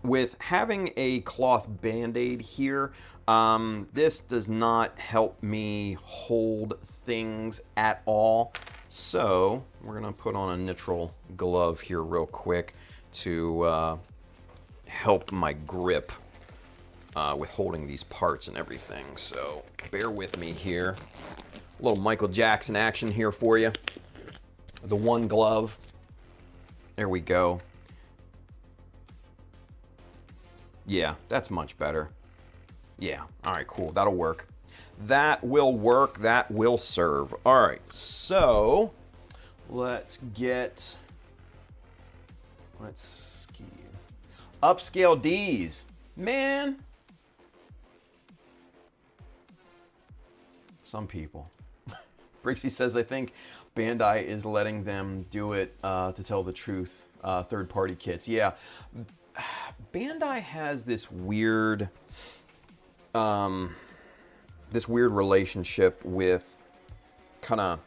with having a cloth band-aid here, this does not help me hold things at all. So we're gonna put on a nitrile glove here real quick to help my grip with holding these parts and everything. So bear with me here. A little Michael Jackson action here for you. The one glove. There we go. Yeah, that's much better. Yeah, all right, cool. That'll work. That will work. That will serve. All right, so let's ski. Upscale D's. Man. Some people. Brixie says, I think Bandai is letting them do it to tell the truth. Third-party kits. Yeah. Bandai has this weird relationship with kind of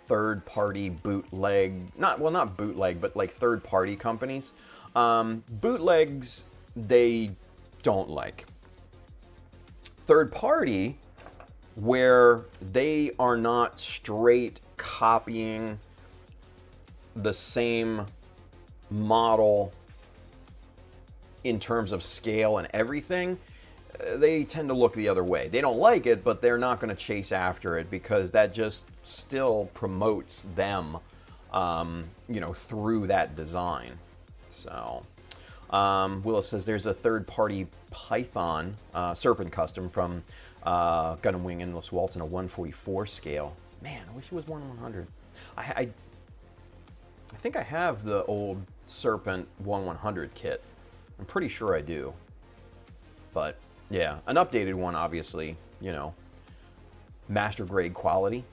third-party bootleg, not bootleg, but like third-party companies. Bootlegs, they don't like. Third-party, where they are not straight copying the same model in terms of scale and everything, they tend to look the other way. They don't like it, but they're not going to chase after it because that just still promotes them, you know, through that design. So, Willis says there's a third-party Python Serpent custom from Gundam Wing Endless Waltz in a 144 scale. Man, I wish it was 1/100. I think I have the old Serpent 1/100 kit. I'm pretty sure I do. But yeah, an updated one, obviously, you know, master grade quality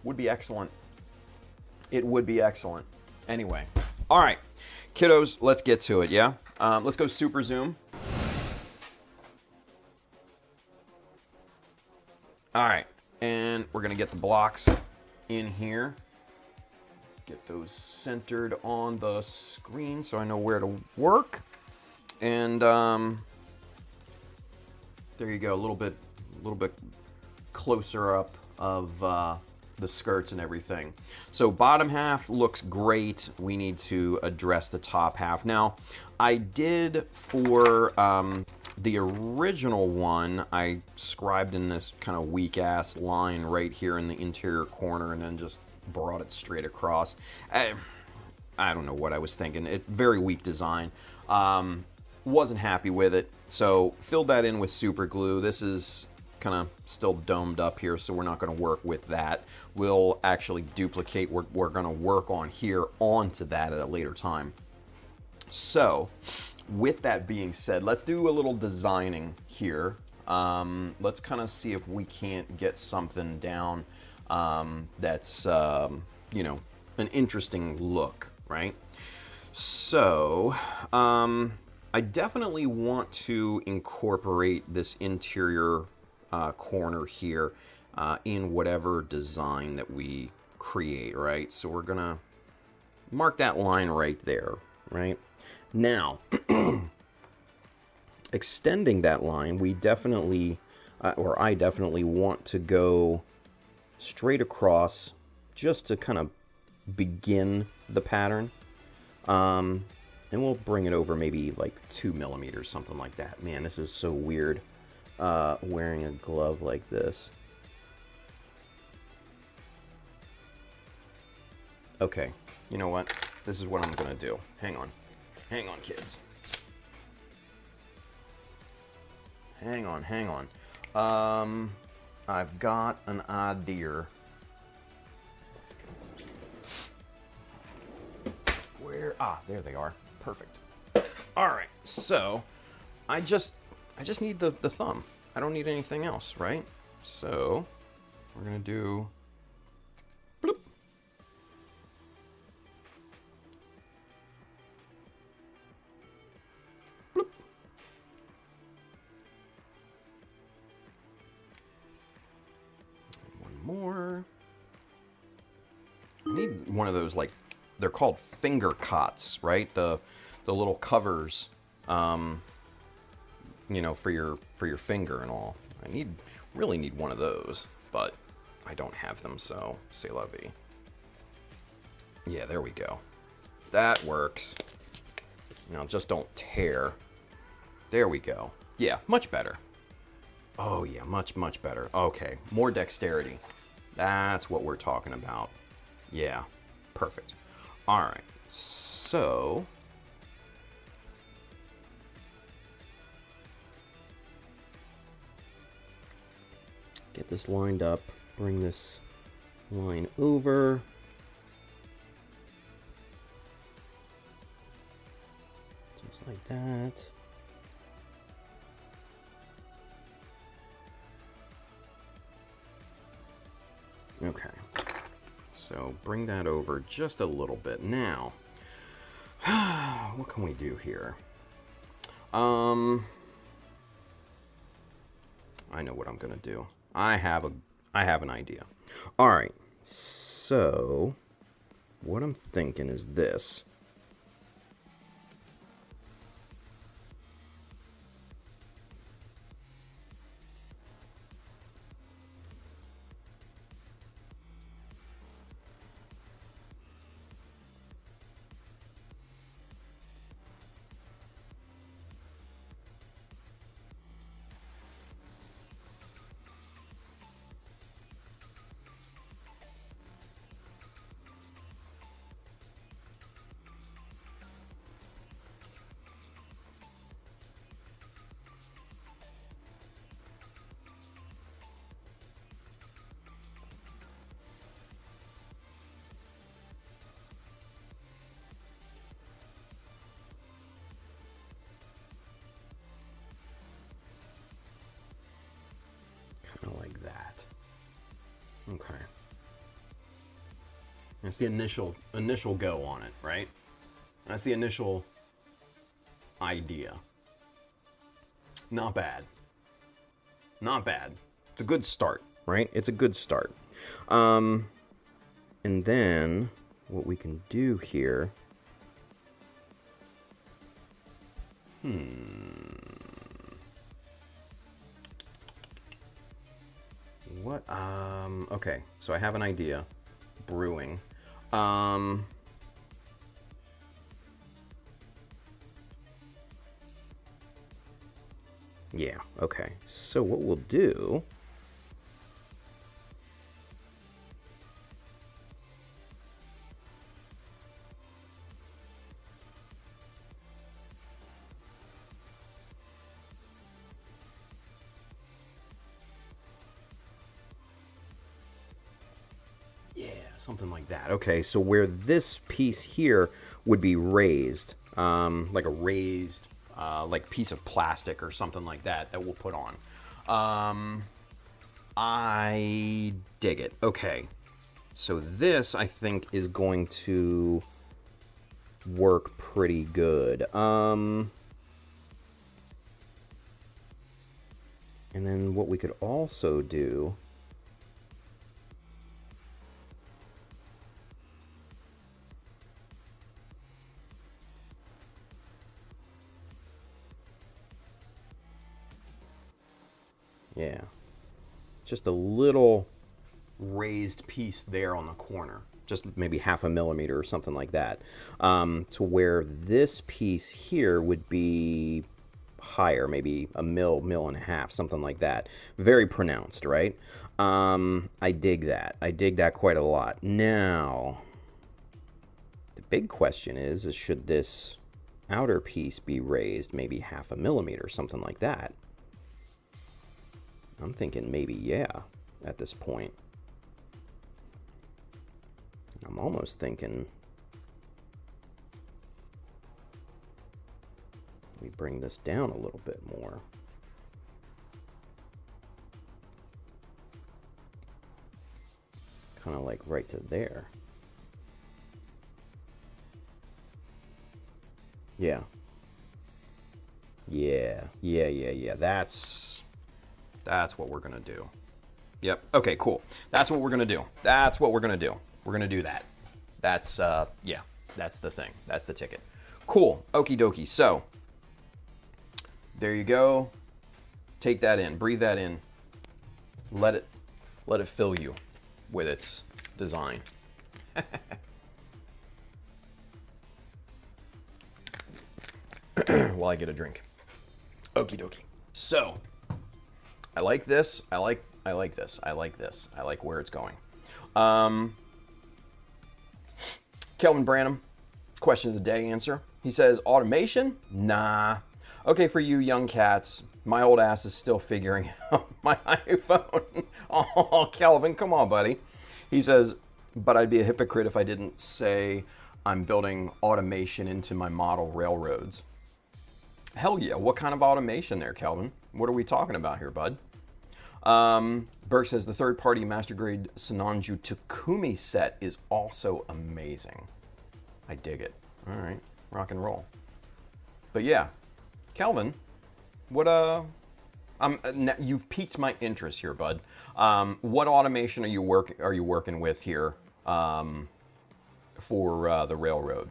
would be excellent. It would be excellent. Anyway, all right, kiddos, let's get to it, yeah? Let's go super zoom. All right, and we're gonna get the blocks in here. Get those centered on the screen so I know where to work. And there you go, a little bit closer up of the skirts and everything. So bottom half looks great. We need to address the top half. Now, I did for the original one, I scribed in this kind of weak ass line right here in the interior corner and then just brought it straight across. I don't know what I was thinking. Very weak design. Wasn't happy with it, so filled that in with super glue. This is kind of still domed up here, so we're not going to work with that. We'll actually duplicate what we're going to work on here onto that at a later time. So with that being said, let's do a little designing here. Let's kind of see if we can't get something down that's you know, an interesting look, right? So I definitely want to incorporate this interior corner here in whatever design that we create, right? So we're gonna mark that line right there, right? Now, extending that line, we definitely, or I definitely want to go straight across just to kind of begin the pattern. And we'll bring it over maybe like 2 millimeters, something like that. Man, this is so weird, wearing a glove like this. Okay, you know what? This is what I'm gonna do. Hang on, kids. Hang on. I've got an idea. Where? Ah, there they are. Perfect. All right, so I just need the thumb. I don't need anything else, right? So we're gonna do bloop. Bloop. One more. I need one of those, like, they're called finger cots, right? The little covers, you know, for your finger and all. I really need one of those, but I don't have them, so c'est la vie. Yeah, there we go. That works. Now just don't tear. There we go. Yeah, much better. Oh yeah, much better. Okay, more dexterity. That's what we're talking about. Yeah, perfect. All right, so get this lined up, bring this line over. Just like that. Okay. So bring that over just a little bit. Now, what can we do here? I know what I'm gonna do. I have an idea. All right. So what I'm thinking is this. Okay. That's the initial go on it, right? That's the initial idea. Not bad. Not bad. It's a good start, right? It's a good start. And then what we can do here. What? Okay. So I have an idea. Brewing. Yeah, okay. So what we'll do... Yeah, something like that. Okay, so where this piece here would be raised, like a raised, like piece of plastic or something like that we'll put on. I dig it. Okay, so this I think is going to work pretty good. And then what we could also do... Yeah, just a little raised piece there on the corner, just maybe 0.5 millimeter or something like that, to where this piece here would be higher, maybe a mil and a half, something like that. Very pronounced, right? I dig that. I dig that quite a lot. Now, the big question is should this outer piece be raised maybe 0.5 millimeter, something like that? I'm thinking maybe, yeah, at this point. I'm almost thinking we bring this down a little bit more. Kind of like right to there. Yeah. Yeah. That's what we're gonna do. Yep. Okay, cool. That's what we're gonna do. That's what we're gonna do. We're gonna do that. That's yeah, that's the thing. That's the ticket. Cool. Okie dokie. So there you go. Take that in. Breathe that in. Let it fill you with its design. While I get a drink. Okie dokie. So I like this. I like this. I like this. I like where it's going. Kelvin Branham, question of the day answer. He says, automation? Nah. Okay, for you young cats, my old ass is still figuring out my iPhone. Oh, Kelvin, come on, buddy. He says, but I'd be a hypocrite if I didn't say I'm building automation into my model railroads. Hell yeah. What kind of automation there, Kelvin? What are we talking about here, bud? Burke says the third-party Master Grade Sananju Takumi set is also amazing. I dig it. All right, rock and roll. But yeah, Kelvin, what you've piqued my interest here, bud. What automation are you working with here for the railroad?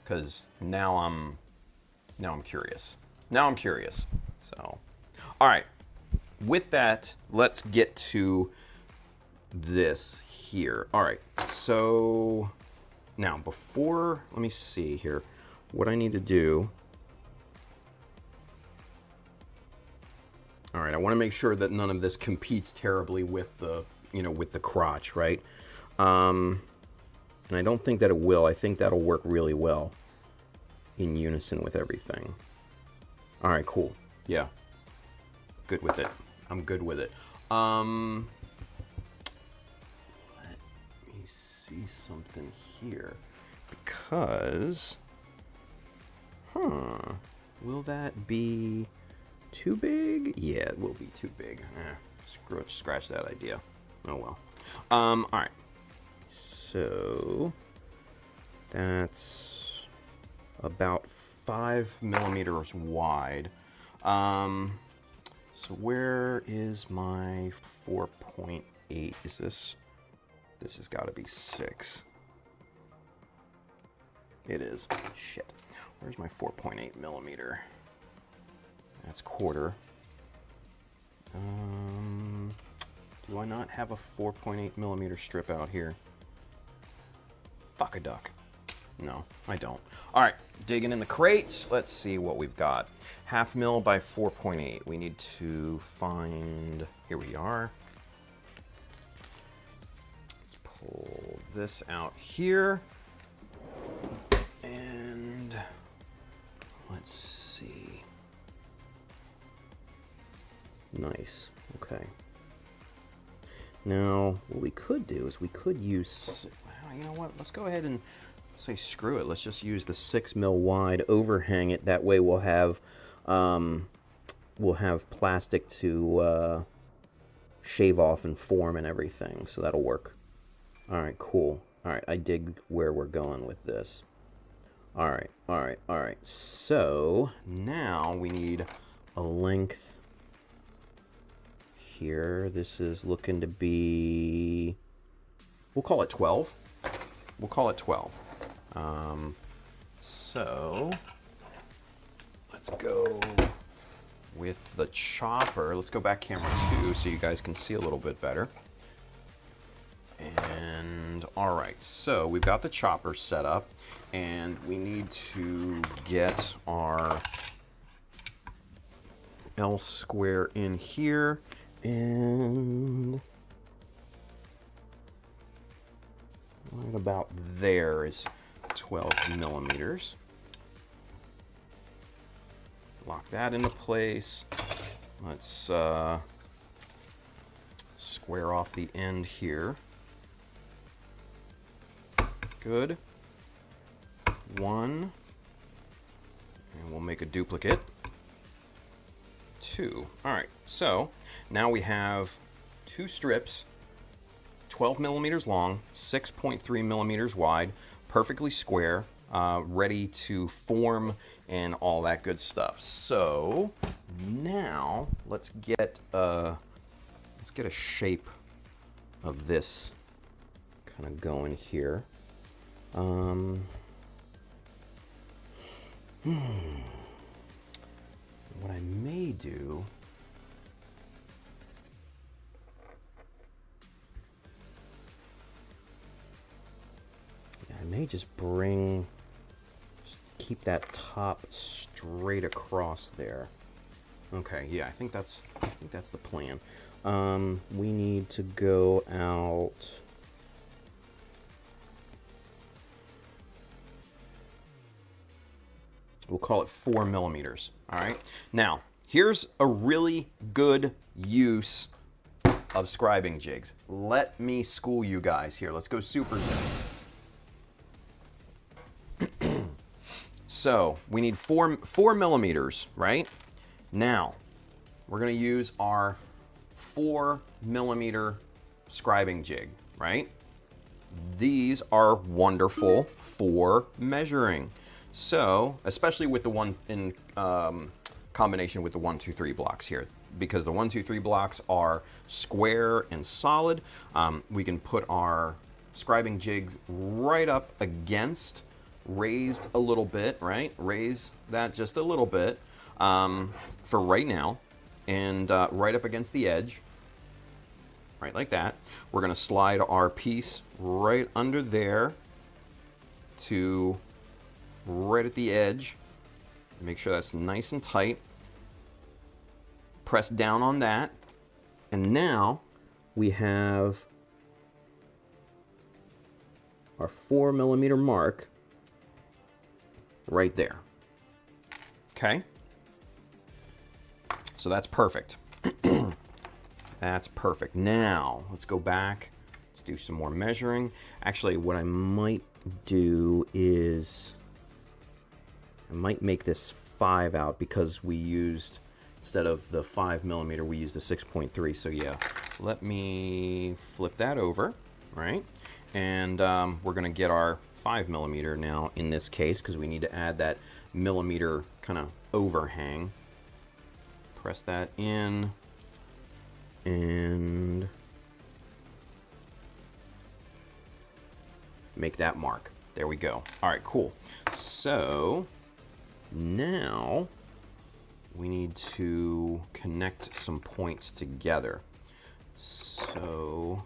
Because now I'm curious. Now I'm curious. So, all right. With that, let's get to this here. All right, so now let me see here what I need to do. All right, I want to make sure that none of this competes terribly with the, with the crotch, right? And I don't think that it will. I think that'll work really well in unison with everything. All right, cool. Yeah, good with it. I'm good with it. Let me see something here. Because, will that be too big? Yeah, it will be too big. Screw it, scratch that idea. Oh well. All right. So that's about 5 millimeters wide. So where is my 4.8? Is this? This has got to be 6. It is. Shit. Where's my 4.8 millimeter? That's quarter. Do I not have a 4.8 millimeter strip out here? Fuck a duck. No, I don't. All right, digging in the crates. Let's see what we've got. 0.5 mil by 4.8. We need to find, here we are. Let's pull this out here. And let's see. Nice, okay. Now, what we could do is we could use, well, you know what, let's go ahead and say screw it. Let's just use the 6 mil wide, overhang it. That way we'll have plastic to shave off and form and everything, so that'll work. All right, cool. All right, I dig where we're going with this. All right. So now we need a length here. This is looking to be, we'll call it 12. We'll call it 12. So let's go with the chopper. Let's go back camera 2 so you guys can see a little bit better. And all right, so we've got the chopper set up, and we need to get our L square in here, and right about there is 12 millimeters. Lock that into place. Let's square off the end here. Good. 1. And we'll make a duplicate. 2. All right, so now we have 2 strips, 12 millimeters long, 6.3 millimeters wide, perfectly square, ready to form and all that good stuff. So now let's get a shape of this kind of going here. What I may do, I may just keep that top straight across there. Okay, yeah, I think that's the plan. We need to go out. We'll call it 4 millimeters. All right. Now, here's a really good use of scribing jigs. Let me school you guys here. Let's go super zoom. So we need 4 millimeters, right? Now, we're going to use our 4 millimeter scribing jig, right? These are wonderful for measuring. So, especially with the one in combination with the 1, 2, 3 blocks here, because the 1, 2, 3 blocks are square and solid, we can put our scribing jig right up against, raised a little bit, right? Raise that just a little bit for right now, and right up against the edge, right like that. We're going to slide our piece right under there to right at the edge. Make sure that's nice and tight. Press down on that. And now we have our 4 millimeter mark right there. Okay? So that's perfect. That's perfect. Now, let's go back. Let's do some more measuring. Actually, what I might do is I might make this 5 out because we used, instead of the 5 millimeter, we used the 6.3. So yeah, let me flip that over, right? And we're going to get our 5mm now in this case, because we need to add that millimeter kind of overhang. Press that in, and make that mark. There we go. All right, cool. So now we need to connect some points together. So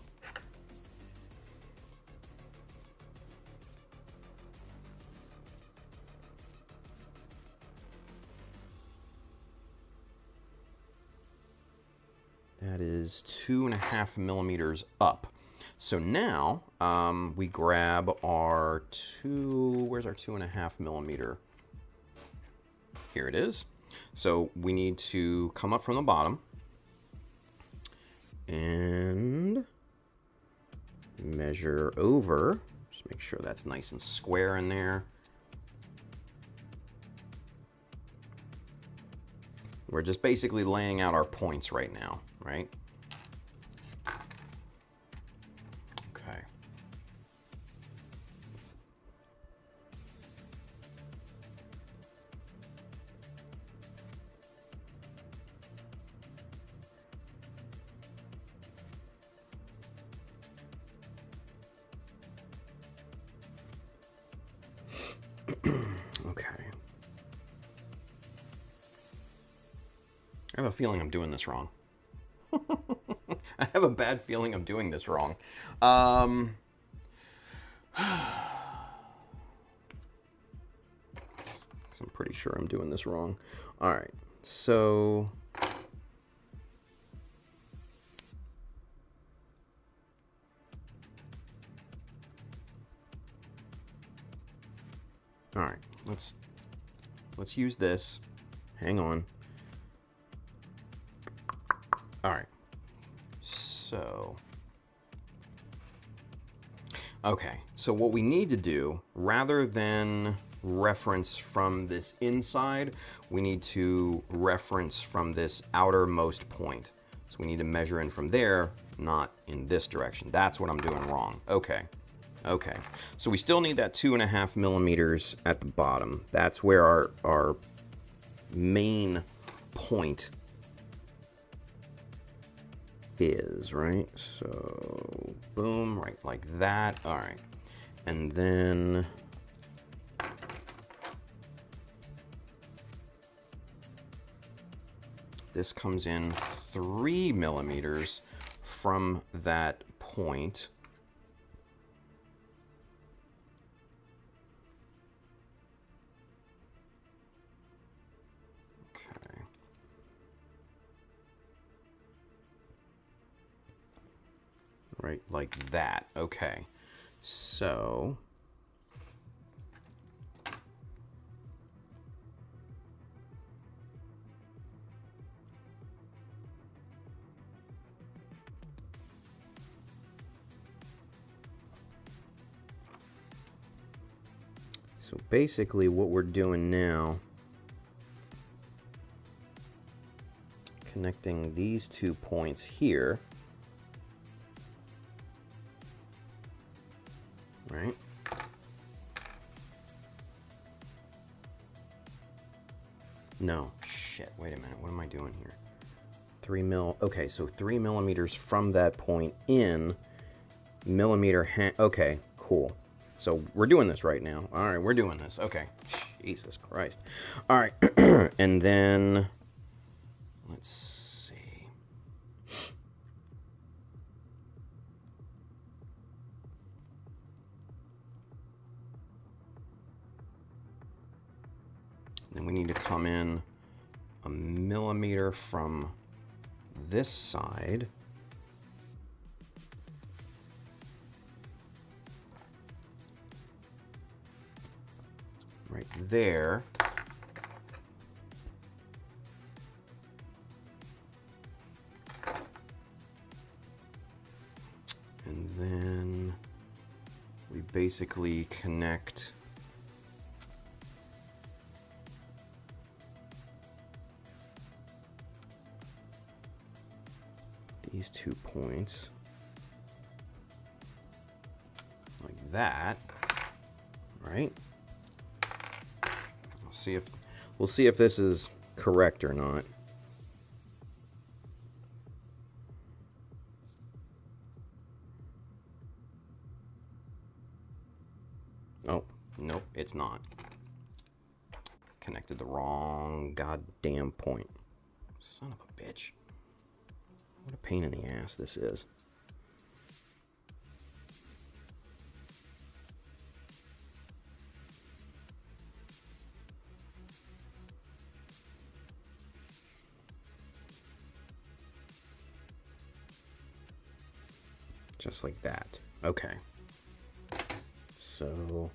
that is 2.5mm up. So now we grab our where's our 2.5mm? Here it is. So we need to come up from the bottom and measure over. Just make sure that's nice and square in there. We're just basically laying out our points right now, right? Okay. Okay. I have a feeling I'm doing this wrong. I have a bad feeling I'm doing this wrong. 'Cause I'm pretty sure I'm doing this wrong. All right, so all right, let's use this. Hang on. All right. So, okay. So what we need to do, rather than reference from this inside, we need to reference from this outermost point. So we need to measure in from there, not in this direction. That's what I'm doing wrong. Okay. Okay. So we still need that 2.5mm at the bottom. That's where our main point is, right? So boom, right like that. All right. And then this comes in 3mm from that point. Okay. Right, like that. Okay. So basically what we're doing now, connecting these 2 points here, right? No, shit, wait a minute, what am I doing here? 3mm, okay, so 3mm from that point in, okay, cool. So we're doing this right now. All right, we're doing this. Okay, Jesus Christ. All right, and then let's see. Then we need to come in 1mm from this side. Right there. And then we basically connect these these 2 points like that, right? We'll see if this is correct or not. Oh, nope, it's not. Connected the wrong goddamn point. Son of a bitch. What a pain in the ass this is. Just like that. Okay. So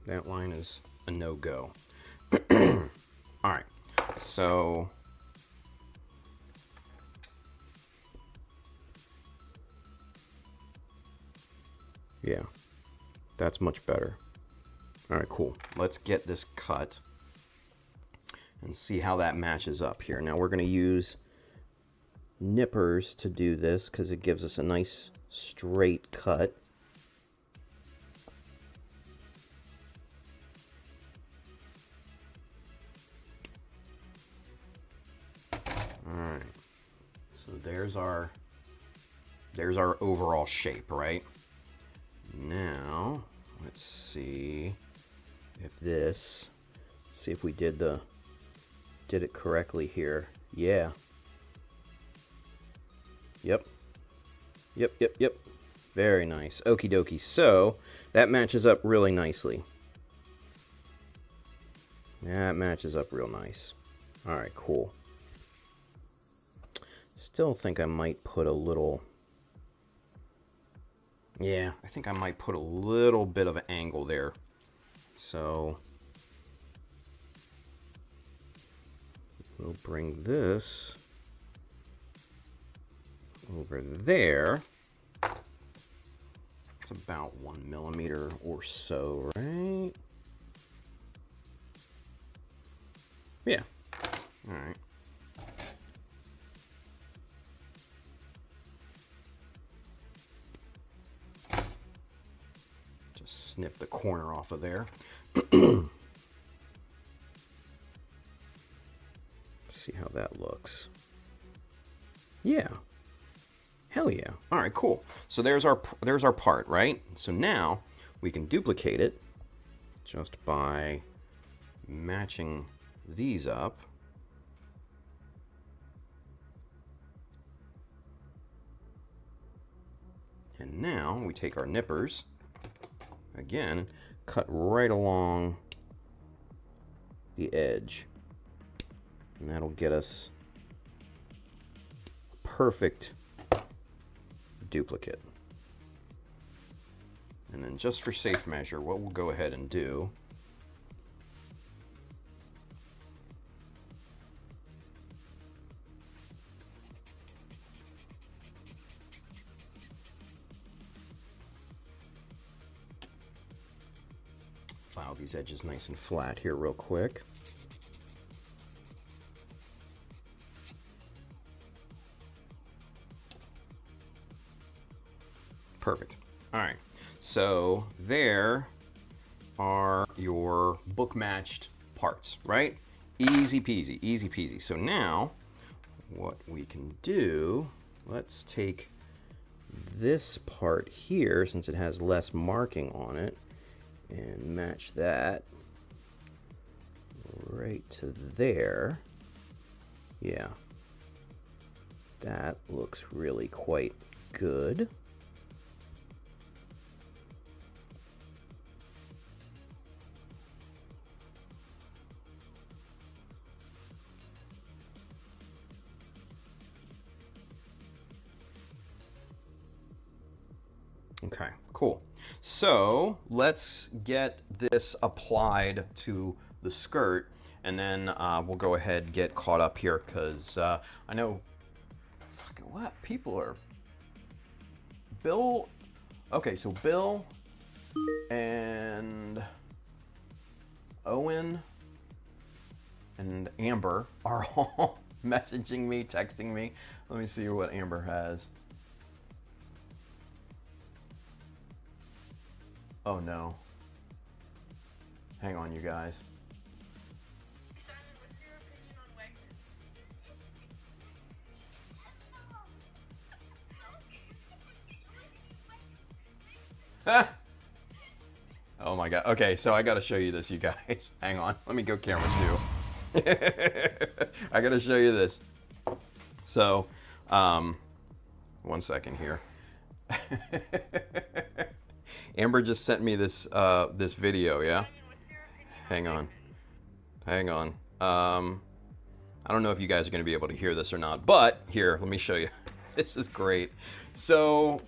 that line is a no-go. All right. So yeah, that's much better. All right, cool. Let's get this cut and see how that matches up here. Now we're going to use nippers to do this because it gives us a nice straight cut. Alright, so there's our overall shape, right? Now let's see if let's see if we did it correctly here. Yeah. Yep. Very nice. Okie dokie. So that matches up really nicely. That matches up real nice. All right, cool. Still think I might put a little... Yeah, I think I might put a little bit of an angle there. So we'll bring this over there. It's about 1 millimeter or so, right? Yeah. All right. Just snip the corner off of there. See how that looks. Yeah. Hell yeah. All right, cool. So there's our part, right? So now we can duplicate it just by matching these up. And now we take our nippers, again, cut right along the edge. And that'll get us a perfect duplicate. And then just for safe measure, what we'll go ahead and do file these edges nice and flat here real quick. Perfect. All right, so there are your book matched parts, right? Easy peasy, easy peasy. So now what we can do, let's take this part here, since it has less marking on it, and match that right to there. Yeah, that looks really quite good. Okay, cool. So let's get this applied to the skirt, and then we'll go ahead and get caught up here, because I know, fucking what, people are, Bill, okay, so Bill and Owen and Amber are all messaging me, texting me. Let me see what Amber has. Oh no. Hang on, you guys. Simon, what's your opinion on Wegmans? Oh my god. Okay, so I gotta show you this, you guys. Hang on. Let me go camera 2. I gotta show you this. So, 1 second here. Amber just sent me this this video, yeah? Hang on. Hang on. I don't know if you guys are going to be able to hear this or not, but here, let me show you. This is great. So,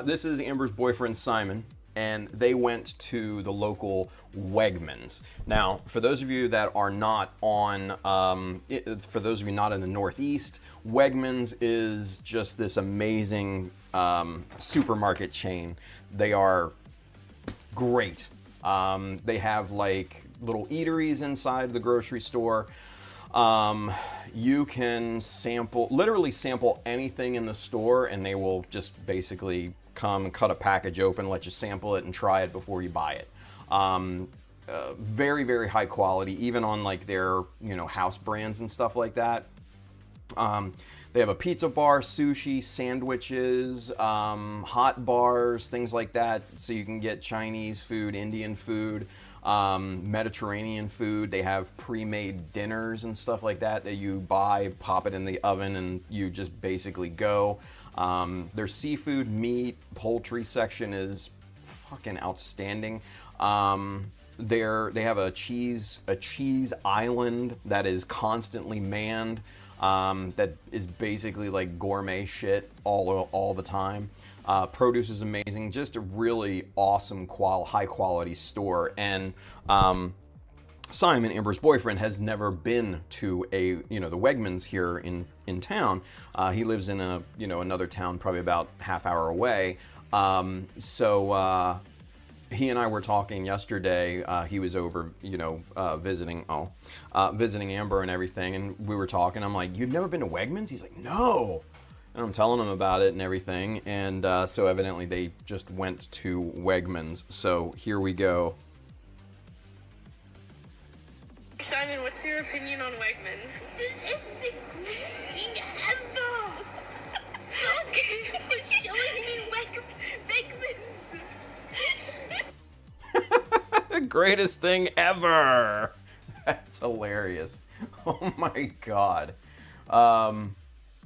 this is Amber's boyfriend, Simon, and they went to the local Wegmans. Now, for those of you that are not on, for those of you not in the Northeast, Wegmans is just this amazing supermarket chain. They are great. They have like little eateries inside the grocery store. You can literally sample anything in the store, and they will just basically come cut a package open, let you sample it and try it before you buy it. Very, very high quality, even on like their, house brands and stuff like that. They have a pizza bar, sushi, sandwiches, hot bars, things like that. So you can get Chinese food, Indian food, Mediterranean food. They have pre-made dinners and stuff like that that you buy, pop it in the oven, and you just basically go. Their seafood, meat, poultry section is fucking outstanding. They have a cheese island that is constantly manned. That is basically like gourmet shit all the time. Produce is amazing, just a really awesome high quality store. And Simon, Amber's boyfriend, has never been to the Wegmans here in town. He lives in another town, probably about half hour away. So he and I were talking yesterday. He was over, visiting Amber and everything, and we were talking. I'm like, "You've never been to Wegmans?" He's like, "No," and I'm telling him about it and everything. And so evidently they just went to Wegmans. So here we go. Simon, what's your opinion on Wegmans? This is the greatest thing ever! Okay, for showing me Wegmans! Greatest thing ever. That's hilarious. Oh my god.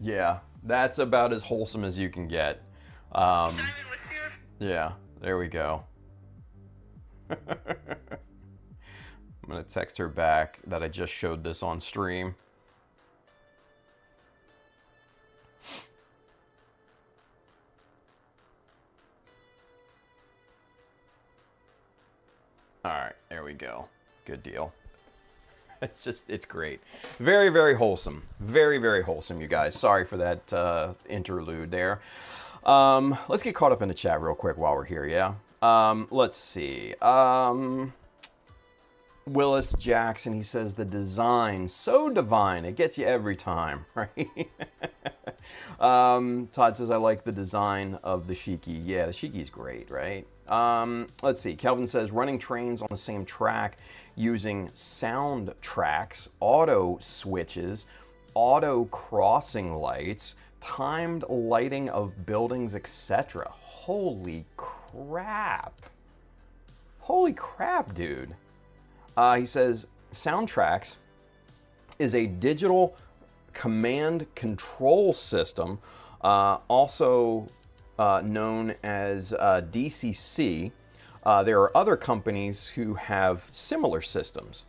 Yeah, that's about as wholesome as you can get. Simon, what's your... Yeah, there we go. I'm gonna text her back that I just showed this on stream. All right, there we go. Good deal. It's great. Very, very wholesome. Very, very wholesome, you guys. Sorry for that interlude there. Let's get caught up in the chat real quick while we're here, yeah? Let's see. Willis Jackson, he says, the design, so divine. It gets you every time, right? Todd says, I like the design of the Shiki. Yeah, the Shiki's great, right? Let's see. Kelvin says, running trains on the same track using sound tracks, auto switches, auto crossing lights, timed lighting of buildings, etc. Holy crap. Holy crap, dude. He says, Soundtracks is a digital command control system, also known as DCC. There are other companies who have similar systems.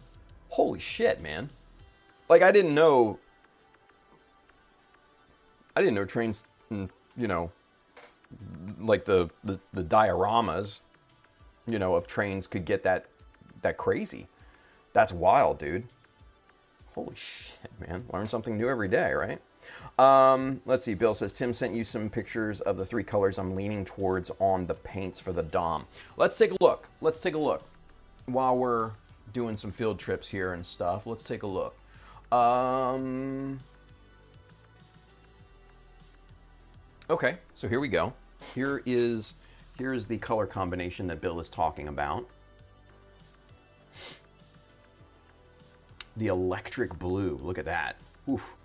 Holy shit, man. Like, I didn't know trains, like the dioramas, of trains could get that crazy. That's wild, dude. Holy shit, man. Learn something new every day, right? Let's see. Bill says, Tim sent you some pictures of the 3 colors I'm leaning towards on the paints for the Dom. Let's take a look. Let's take a look. While we're doing some field trips here and stuff, let's take a look. Okay, so here we go. Here is the color combination that Bill is talking about. The electric blue. Look at that. Oof.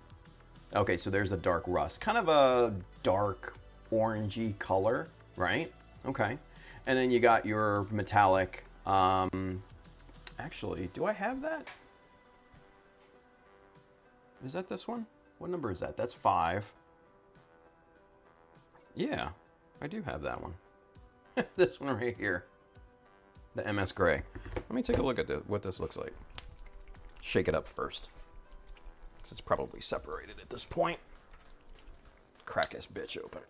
Okay, so there's the dark rust. Kind of a dark orangey color, right? Okay. And then you got your metallic. Actually, do I have that? Is that this one? What number is that? That's 5. Yeah, I do have that one. This one right here. The MS Gray. Let me take a look at what this looks like. Shake it up first. Because it's probably separated at this point. Crack this bitch open.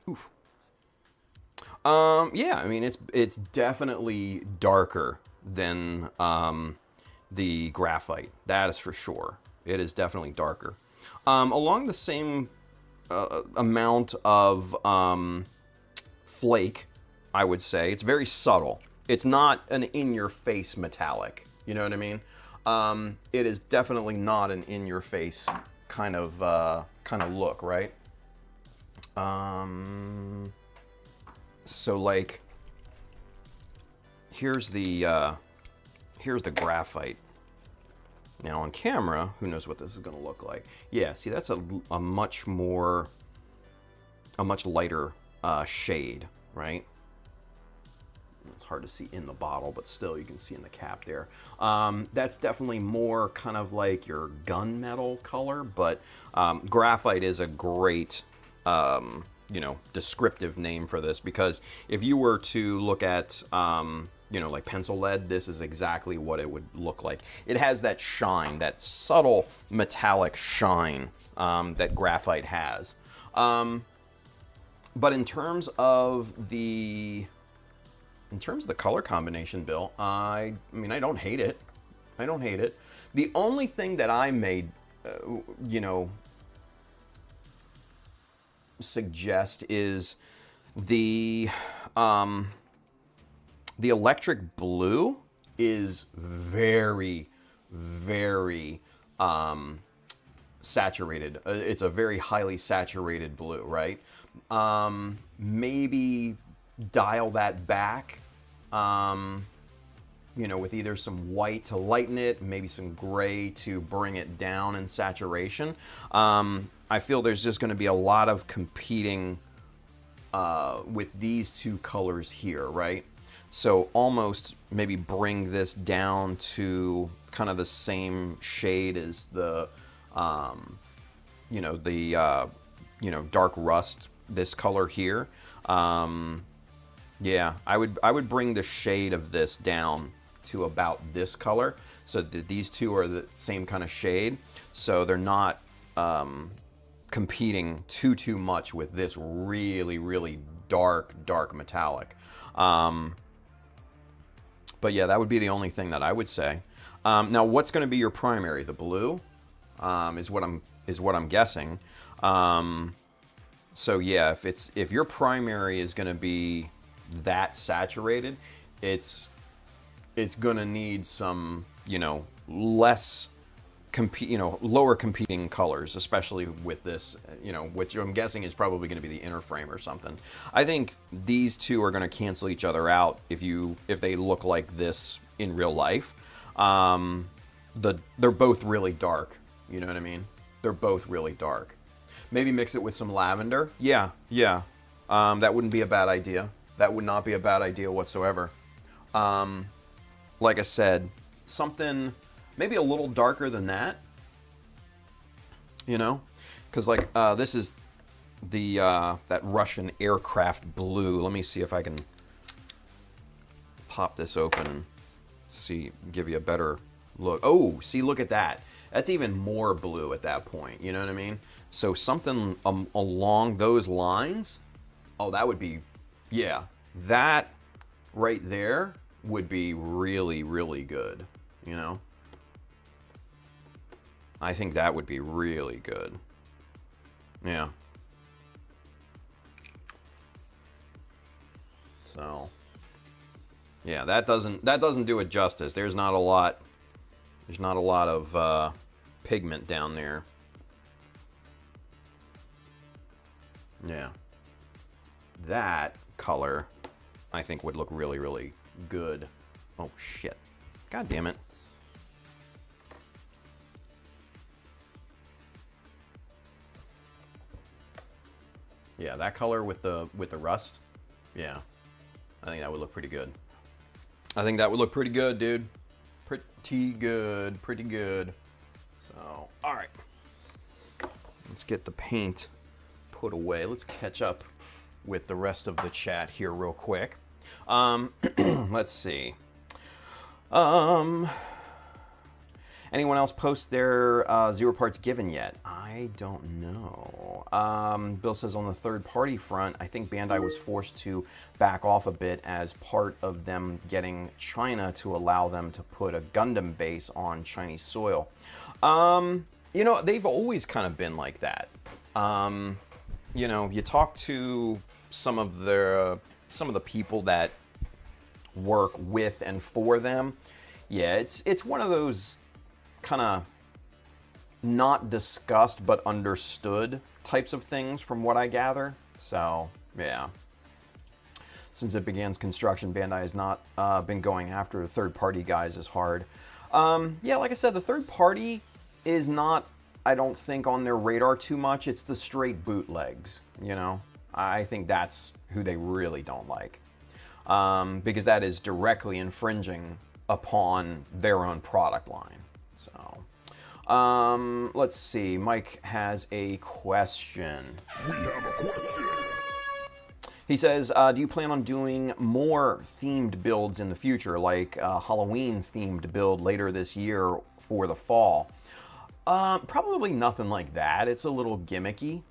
Oof. Yeah, I mean, it's definitely darker than the graphite. That is for sure. It is definitely darker. Along the same amount of flake, I would say. It's very subtle. It's not an in-your-face metallic. You know what I mean? It is definitely not an in-your-face kind of look, right? So like, here's the graphite. Now on camera, who knows what this is going to look like? Yeah, see, that's a much lighter shade, right? It's hard to see in the bottle, but still you can see in the cap there. That's definitely more kind of like your gunmetal color, but graphite is a great, descriptive name for this, because if you were to look at, like pencil lead, this is exactly what it would look like. It has that shine, that subtle metallic shine that graphite has. But in terms of the color combination, Bill, I mean, I don't hate it. I don't hate it. The only thing that I made, suggest is the electric blue is very, very saturated. It's a very highly saturated blue, right? Maybe dial that back, with either some white to lighten it, maybe some gray to bring it down in saturation. I feel there's just going to be a lot of competing with these two colors here, right? So almost maybe bring this down to kind of the same shade as the, dark rust, this color here. Yeah, I would bring the shade of this down to about this color, so that these two are the same kind of shade, so they're not competing too much with this really, really dark metallic. But yeah, that would be the only thing that I would say. Now, what's going to be your primary? The blue is what I'm guessing. So yeah, if your primary is going to be that saturated, it's going to need some, less lower competing colors, especially with this, which I'm guessing is probably going to be the inner frame or something. I think these two are going to cancel each other out if they look like this in real life. They're both really dark. You know what I mean? They're both really dark. Maybe mix it with some lavender. Yeah. That wouldn't be a bad idea. That would not be a bad idea whatsoever. Like I said, something maybe a little darker than that. Because like this is the that Russian aircraft blue. Let me see if I can pop this open and give you a better look. Oh, see, look at that. That's even more blue at that point. You know what I mean? So something along those lines. Oh, that would be, yeah, that right there would be really, really good. I think that would be really good. Yeah. So, yeah, that doesn't do it justice. There's not a lot of pigment down there. Yeah. That color, I think, would look really, really good. Oh, shit. God damn it. Yeah, that color with the rust. Yeah. I think that would look pretty good. I think that would look pretty good, dude. Pretty good. Pretty good. So, all right. Let's get the paint put away. Let's catch up with the rest of the chat here real quick. Let's see. Anyone else post their 0 parts given yet? I don't know. Bill says on the third-party front, I think Bandai was forced to back off a bit as part of them getting China to allow them to put a Gundam base on Chinese soil. You know, they've always kind of been like that. You know, you talk to some of the people that work with and for them. Yeah, it's one of those kind of not discussed but understood types of things from what I gather. So, yeah. Since it began construction, Bandai has not been going after third-party guys as hard. Yeah, like I said, the third-party is not, I don't think, on their radar too much. It's the straight bootlegs, you know? I think that's who they really don't like. Because that is directly infringing upon their own product line. So, let's see. Mike has a question. We have a question. He says, do you plan on doing more themed builds in the future, like a Halloween themed build later this year for the fall? Probably nothing like that. It's a little gimmicky,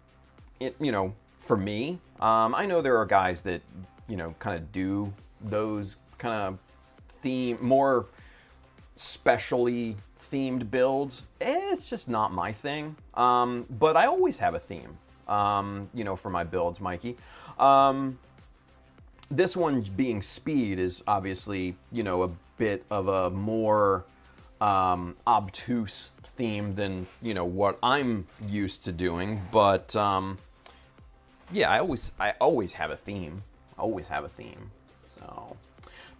you know, for me. I know there are guys that, you know, kind of do those kind of more specially themed builds. It's just not my thing. But I always have a theme, you know, for my builds, Mikey. This one being speed is obviously, you know, a bit of a more obtuse theme than, you know, what I'm used to doing. But yeah, I always have a theme. Always have a theme. So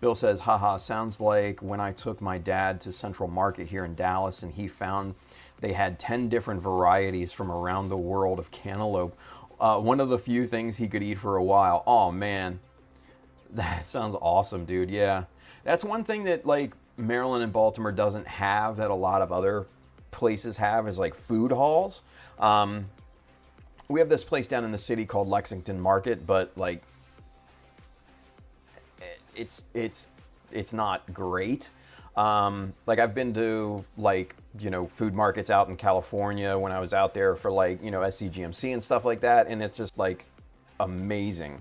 Bill says, haha, sounds like when I took my dad to Central Market here in Dallas and he found they had 10 different varieties from around the world of cantaloupe. One of the few things he could eat for a while. Oh, man. That sounds awesome, dude. Yeah. That's one thing that, like, Maryland and Baltimore doesn't have that a lot of other places have is, like, food halls. We have this place down in the city called Lexington Market, but, like, it's not great. Like I've been to, like, you know, food markets out in California when I was out there for, like, you know, SCGMC and stuff like that, and it's just like amazing.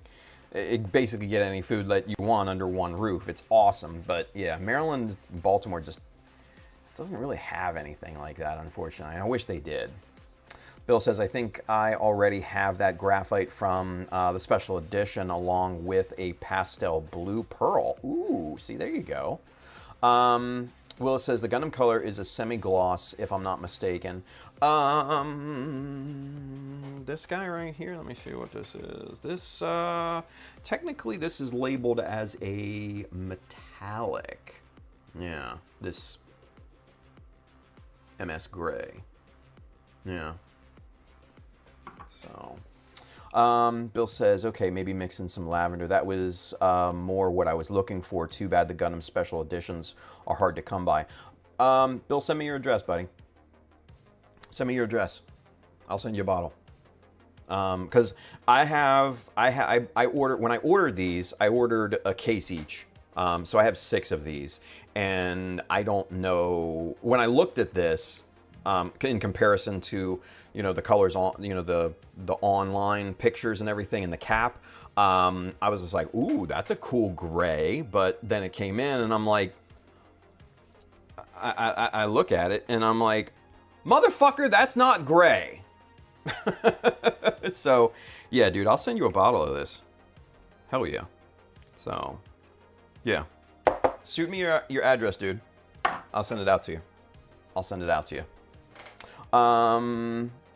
It basically get any food that you want under one roof. It's awesome. But yeah, Maryland, Baltimore just doesn't really have anything like that, unfortunately. I wish they did. Bill says, I think I already have that graphite from the special edition along with a pastel blue pearl. Ooh, see, there you go. Willis says, the Gundam color is a semi-gloss, if I'm not mistaken. This guy right here, let me show you what this is. This, technically this is labeled as a metallic. Yeah, this MS gray. Yeah. So, Bill says, okay, maybe mix in some lavender. That was more what I was looking for. Too bad the Gundam special editions are hard to come by. Bill, send me your address, buddy. Send me your address. I'll send you a bottle. Because I ordered, when I ordered these, I ordered a case each. So I have 6 of these, and I don't know, when I looked at this, in comparison to, you know, the colors on, you know, the online pictures and everything and the cap, I was just like, ooh, that's a cool gray. But then it came in and I'm like, I look at it and I'm like, motherfucker, that's not gray. So yeah, dude, I'll send you a bottle of this. Hell yeah. So yeah, shoot me your address, dude. I'll send it out to you. I'll send it out to you.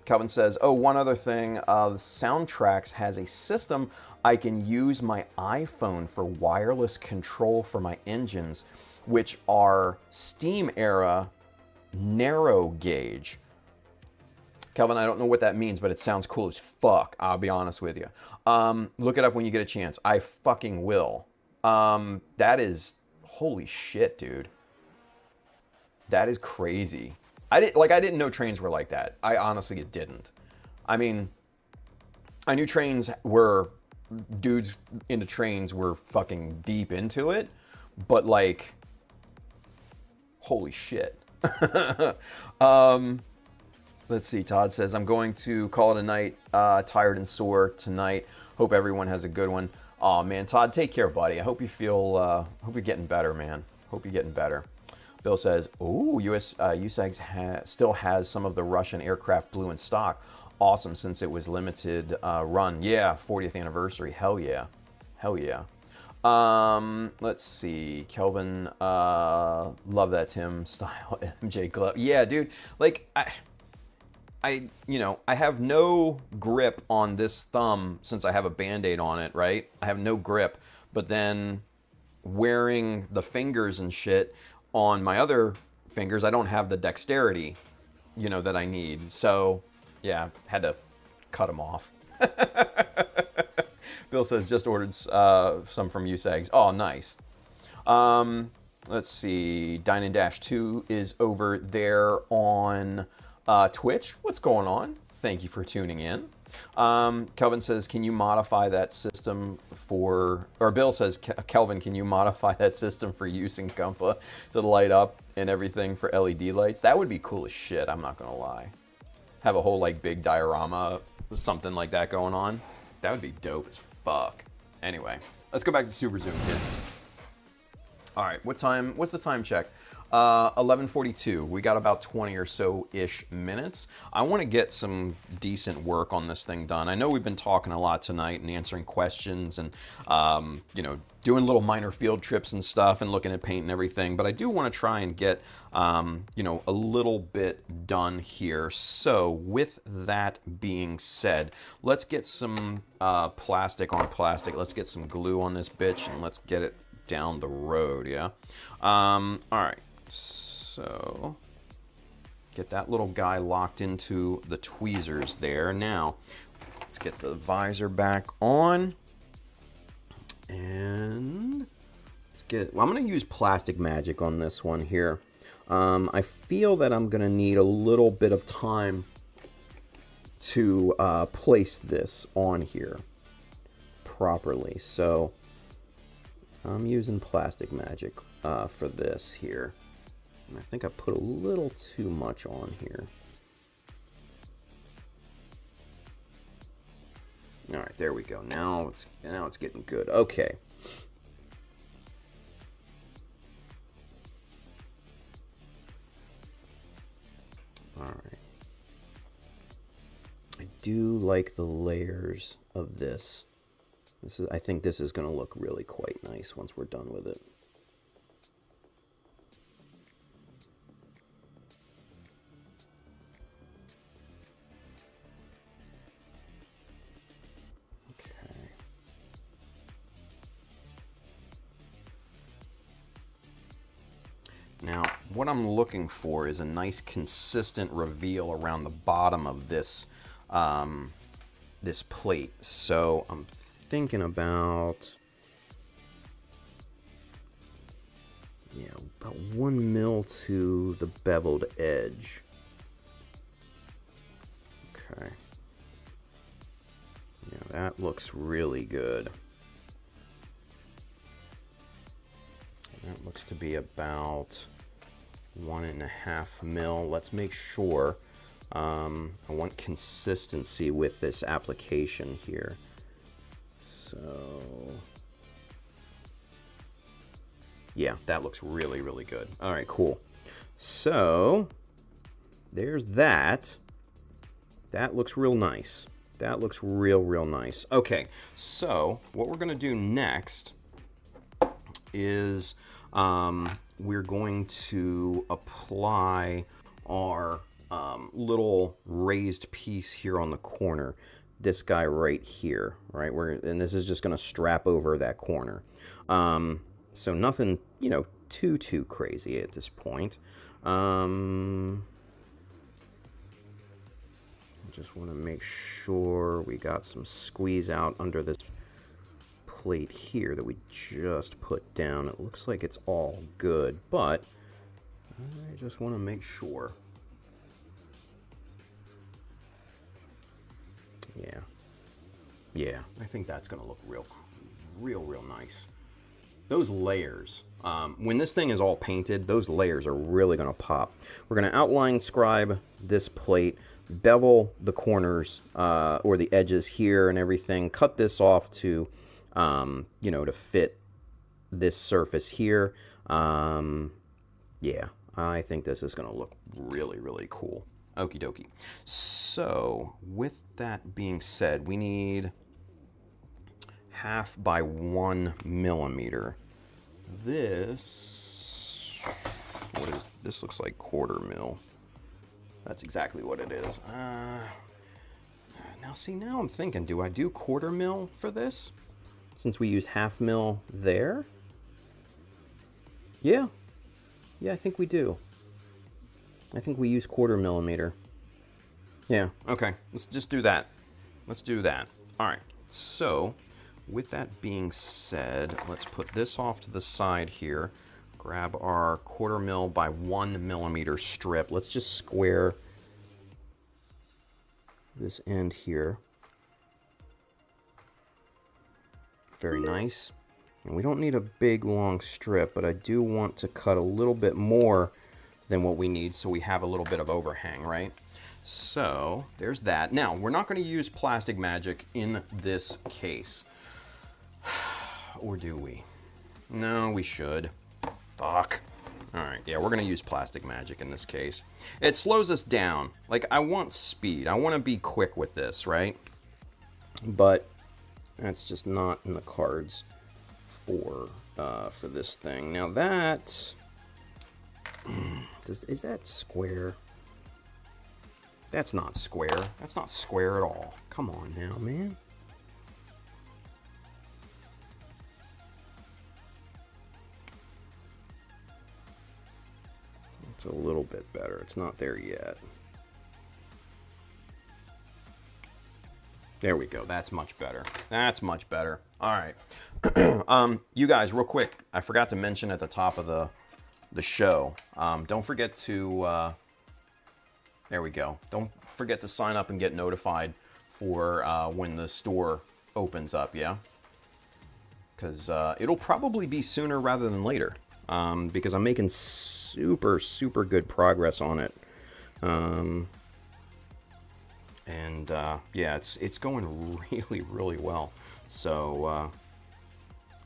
Calvin says, oh, one other thing, the Soundtracks has a system I can use my iPhone for wireless control for my engines, which are Steam era narrow gauge. Kelvin, I don't know what that means, but it sounds cool as fuck. I'll be honest with you. Look it up when you get a chance. I fucking will. That is, holy shit, dude. That is crazy. I didn't know trains were like that. I honestly didn't. I mean, I knew trains were, dudes into trains were fucking deep into it, but like, holy shit. Let's see, Todd says, I'm going to call it a night, tired and sore tonight. Hope everyone has a good one. Aw, man, Todd, take care, buddy. I hope you feel, hope you're getting better, man. Hope you're getting better. Bill says, oh, USAG still has some of the Russian aircraft blue in stock. Awesome, since it was limited run. Yeah, 40th anniversary. Hell yeah. Hell yeah. Let's see. Kelvin, love that Tim style MJ glove. Yeah, dude. Like, I have no grip on this thumb since I have a Band-Aid on it, right? I have no grip. But then wearing the fingers and shit on my other fingers, I don't have the dexterity, that I need. So, yeah, had to cut them off. Bill says, just ordered some from USAGs. Oh, nice. Let's see. Dine Dash 2 is over there on Twitch. What's going on? Thank you for tuning in. Kelvin says, can you modify that system for, or Bill says, Kelvin, can you modify that system for using Gumpa to light up and everything for LED lights? That would be cool as shit, I'm not gonna lie. Have a whole like big diorama, something like that going on. That would be dope as fuck. Anyway, let's go back to Super Zoom, kids. All right, what's the time check? 11:42. We got about 20 or so-ish minutes. I want to get some decent work on this thing done. I know we've been talking a lot tonight and answering questions and, doing little minor field trips and stuff and looking at paint and everything, but I do want to try and get, a little bit done here. So with that being said, let's get some plastic on plastic. Let's get some glue on this bitch and let's get it down the road, yeah? All right. So, get that little guy locked into the tweezers there. Now, let's get the visor back on. And I'm going to use Plastic Magic on this one here. I feel that I'm going to need a little bit of time to place this on here properly. So, I'm using Plastic Magic for this here. And I think I put a little too much on here. All right, there we go. Now it's getting good. Okay. All right. I do like the layers of this. I think this is going to look really quite nice once we're done with it. Now, what I'm looking for is a nice consistent reveal around the bottom of this this plate. So I'm thinking about, about 1 mil to the beveled edge. Okay. Yeah, that looks really good. That looks to be about 1.5 mil. Let's make sure. I want consistency with this application here. So, yeah, that looks really, really good. All right, cool. So, there's that. That looks real nice. That looks real, real nice. Okay, so what we're going to do next is we're going to apply our little raised piece here on the corner. This guy right here, right? And this is just going to strap over that corner. So nothing, you know, too crazy at this point. I just want to make sure we got some squeeze out under this plate here that we just put down. It looks like it's all good, but I just want to make sure. Yeah, I think that's going to look real nice. Those layers, when this thing is all painted, those layers are really going to pop. We're going to outline scribe this plate, bevel the corners or the edges here and everything, cut this off to, you know, to fit this surface here. Yeah, I think this is going to look really cool. Okie dokie. So, with that being said, we need 1/2 by 1 millimeter. This, what is this? Looks like 1/4 mil. That's exactly what it is. Now see, now I'm thinking, do I do 1/4 mil for this? Since we use 1/2 mil there? Yeah, I think we do. I think we use 1/4 millimeter. Yeah, okay, let's just do that. Let's do that. All right, so with that being said, let's put this off to the side here. Grab our 1/4 mil by 1 millimeter strip. Let's just square this end here. Very nice. And we don't need a big long strip, but I do want to cut a little bit more than what we need so we have a little bit of overhang, right? So there's that. Now, we're not going to use plastic magic in this case. Or do we? No, we should. Fuck. Alright, yeah, we're going to use plastic magic in this case. It slows us down. Like, I want speed. I want to be quick with this, right? But that's just not in the cards for this thing. Now that... is that square? That's not square. That's not square at all. Come on now, man. It's a little bit better. It's not there yet. There we go. That's much better. That's much better. All right. You guys, real quick, I forgot to mention at the top of the show. Don't forget to, there we go. Don't forget to sign up and get notified for when the store opens up, yeah? Because it'll probably be sooner rather than later. Because I'm making super good progress on it. Yeah, it's going really well. So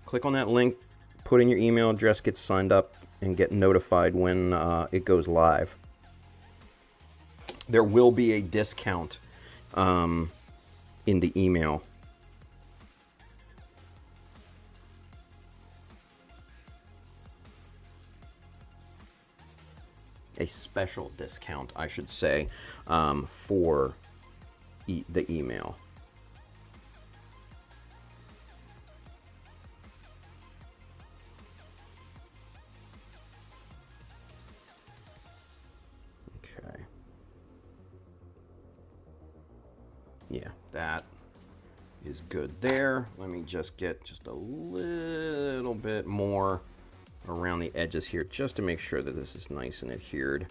click on that link, put in your email address, get signed up, and get notified when it goes live. There will be a discount in the email. A special discount, I should say, for the email. Okay. Yeah, that is good there. Let me just get just a little bit more around the edges here just to make sure that this is nice and adhered.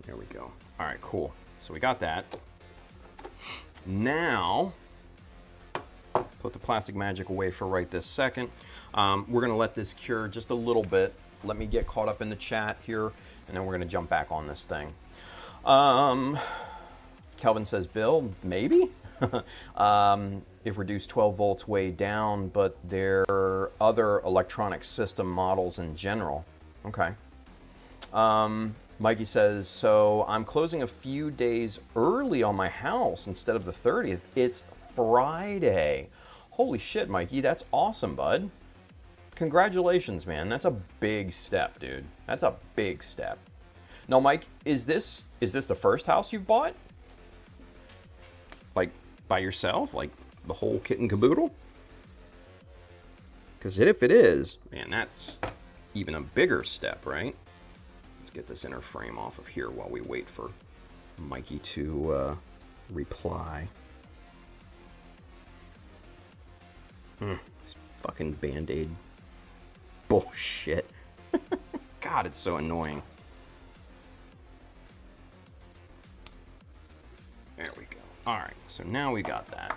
There we go. All right, cool. So we got that. Now, put the plastic magic away for right this second. We're gonna let this cure just a little bit. Let me get caught up in the chat here, and then we're going to jump back on this thing. Kelvin says, Bill, maybe? If reduced 12 volts way down, but there are other electronic system models in general. Okay. Mikey says, so I'm closing a few days early on my house instead of the 30th. It's Friday. Holy shit, Mikey, that's awesome, bud. Congratulations, man. That's a big step, dude. That's a big step. Now, Mike, is this the first house you've bought? Like, by yourself? Like, the whole kit and caboodle? Because if it is, man, that's even a bigger step, right? Let's get this inner frame off of here while we wait for Mikey to reply. This fucking Band-Aid bullshit. God, it's so annoying. There we go. Alright, so now we got that.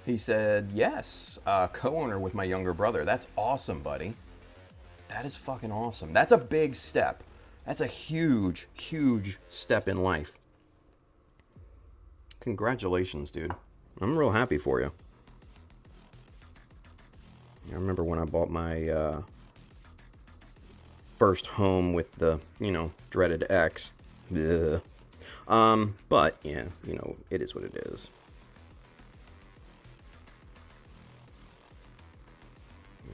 He said, yes, co-owner with my younger brother. That's awesome, buddy. That is fucking awesome. That's a big step. That's a huge, huge step in life. Congratulations, dude. I'm real happy for you. I remember when I bought my first home with the, dreaded X. Ugh. But, yeah, it is what it is.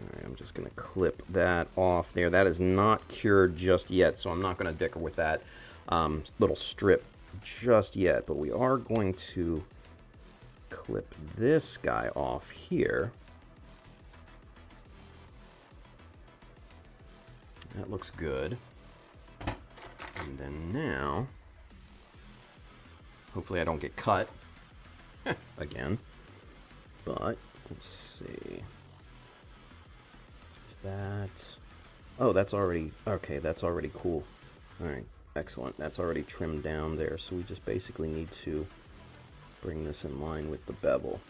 Alright, I'm just going to clip that off there. That is not cured just yet, so I'm not going to dicker with that little strip just yet. But we are going to clip this guy off here. That looks good. And then now, hopefully I don't get cut again. But let's see. Is that? Oh, that's already okay. That's already cool. All right, excellent. That's already trimmed down there. So we just basically need to bring this in line with the bevel.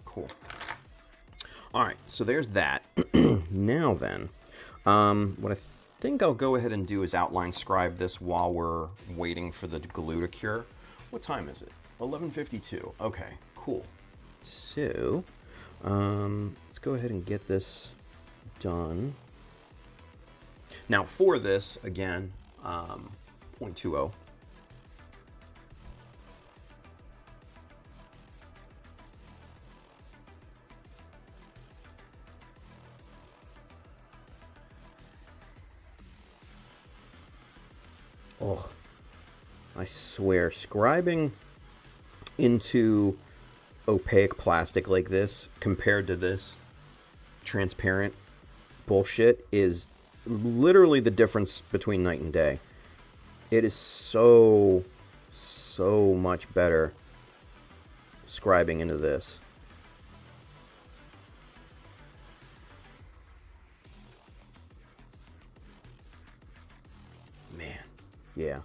Cool. All right, so there's that. Now then, what I think I'll go ahead and do is outline scribe this while we're waiting for the glue to cure. What time is it? 11:52. Okay, cool. So, let's go ahead and get this done. Now for this, again, 0.20. Oh, I swear, scribing into opaque plastic like this compared to this transparent bullshit is literally the difference between night and day. It is so much better scribing into this. Man. Yeah,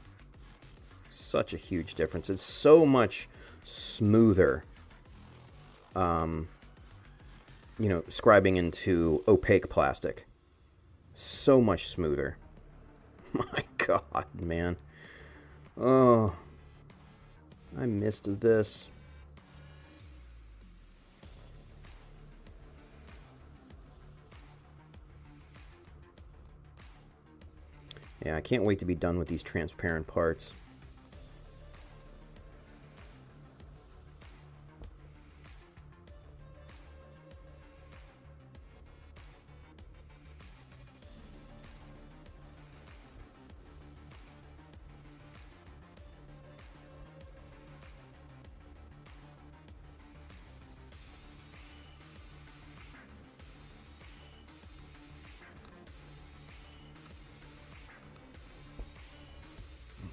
such a huge difference. It's so much smoother, scribing into opaque plastic. So much smoother. My God, man. Oh, I missed this. Yeah, I can't wait to be done with these transparent parts.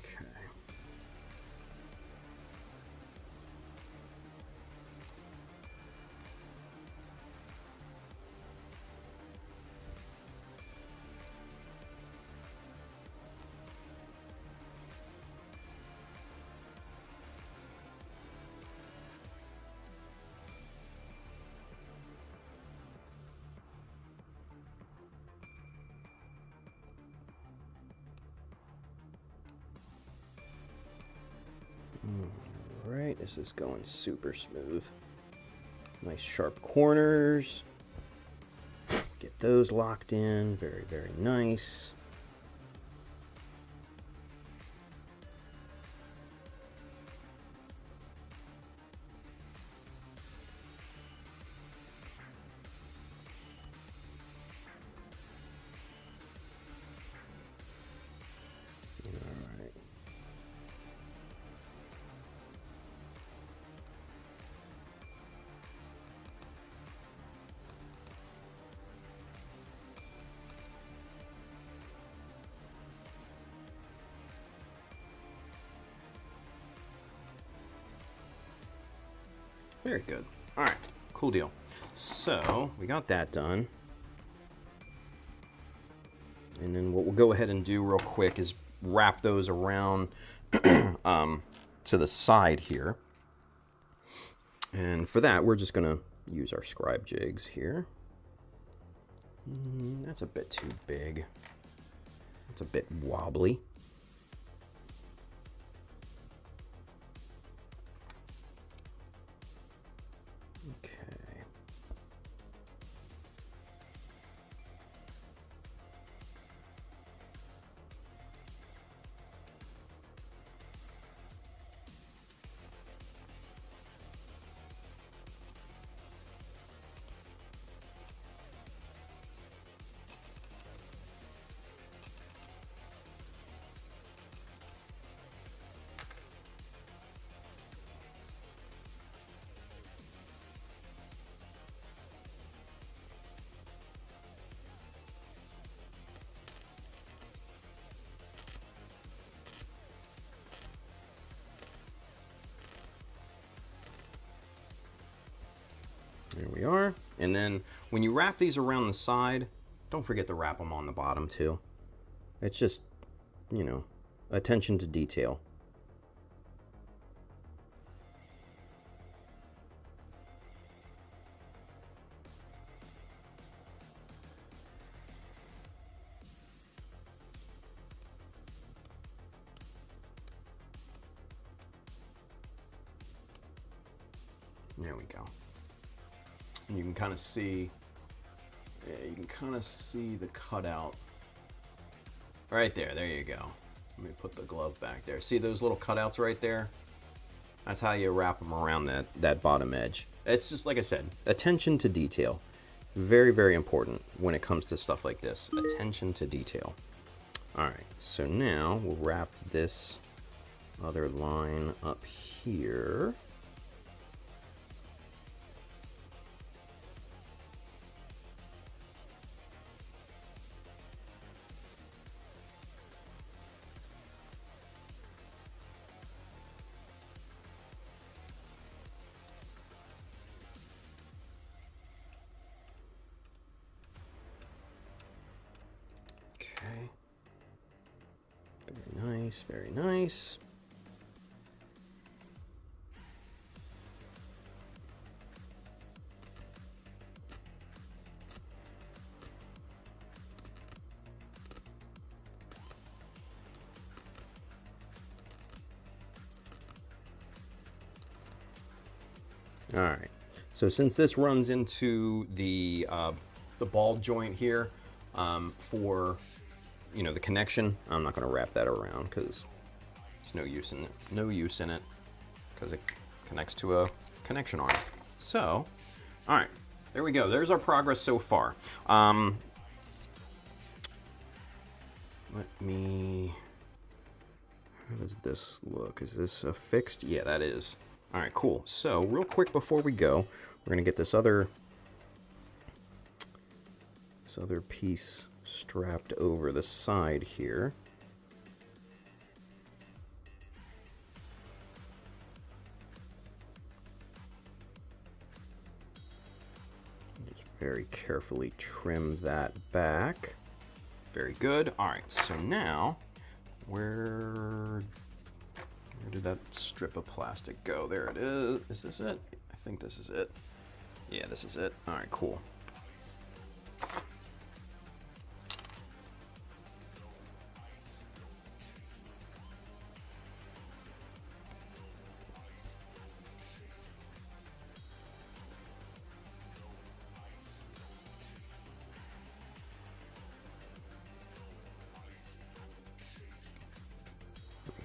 Okay. This is going super smooth. Nice sharp corners. Get those locked in. Very, very nice. Very good. All right, cool deal. So we got that done. And then what we'll go ahead and do real quick is wrap those around to the side here. And for that, we're just gonna use our scribe jigs here. That's a bit too big. It's a bit wobbly. Okay. There we are. And then when you wrap these around the side, don't forget to wrap them on the bottom too. It's just, you know, attention to detail. There we go. And you can kind of see, the cutout right there. There you go. Let me put the glove back there. See those little cutouts right there? That's how you wrap them around that bottom edge. It's just like I said, attention to detail. Very, very important when it comes to stuff like this. Attention to detail. All right, so now we'll wrap this other line up here. Okay. Very nice, very nice. All right. So since this runs into the ball joint here for the connection, I'm not going to wrap that around because there's no use in it. No use in it because it connects to a connection arm. So, all right, there we go. There's our progress so far. Let me. How does this look? Is this fixed? Yeah, that is. All right, cool. So real quick before we go, we're gonna get this other piece strapped over the side here. Just very carefully trim that back. Very good. All right, so now where did that strip of plastic go? There it is. Is this it? I think this is it. Yeah, this is it. All right, cool.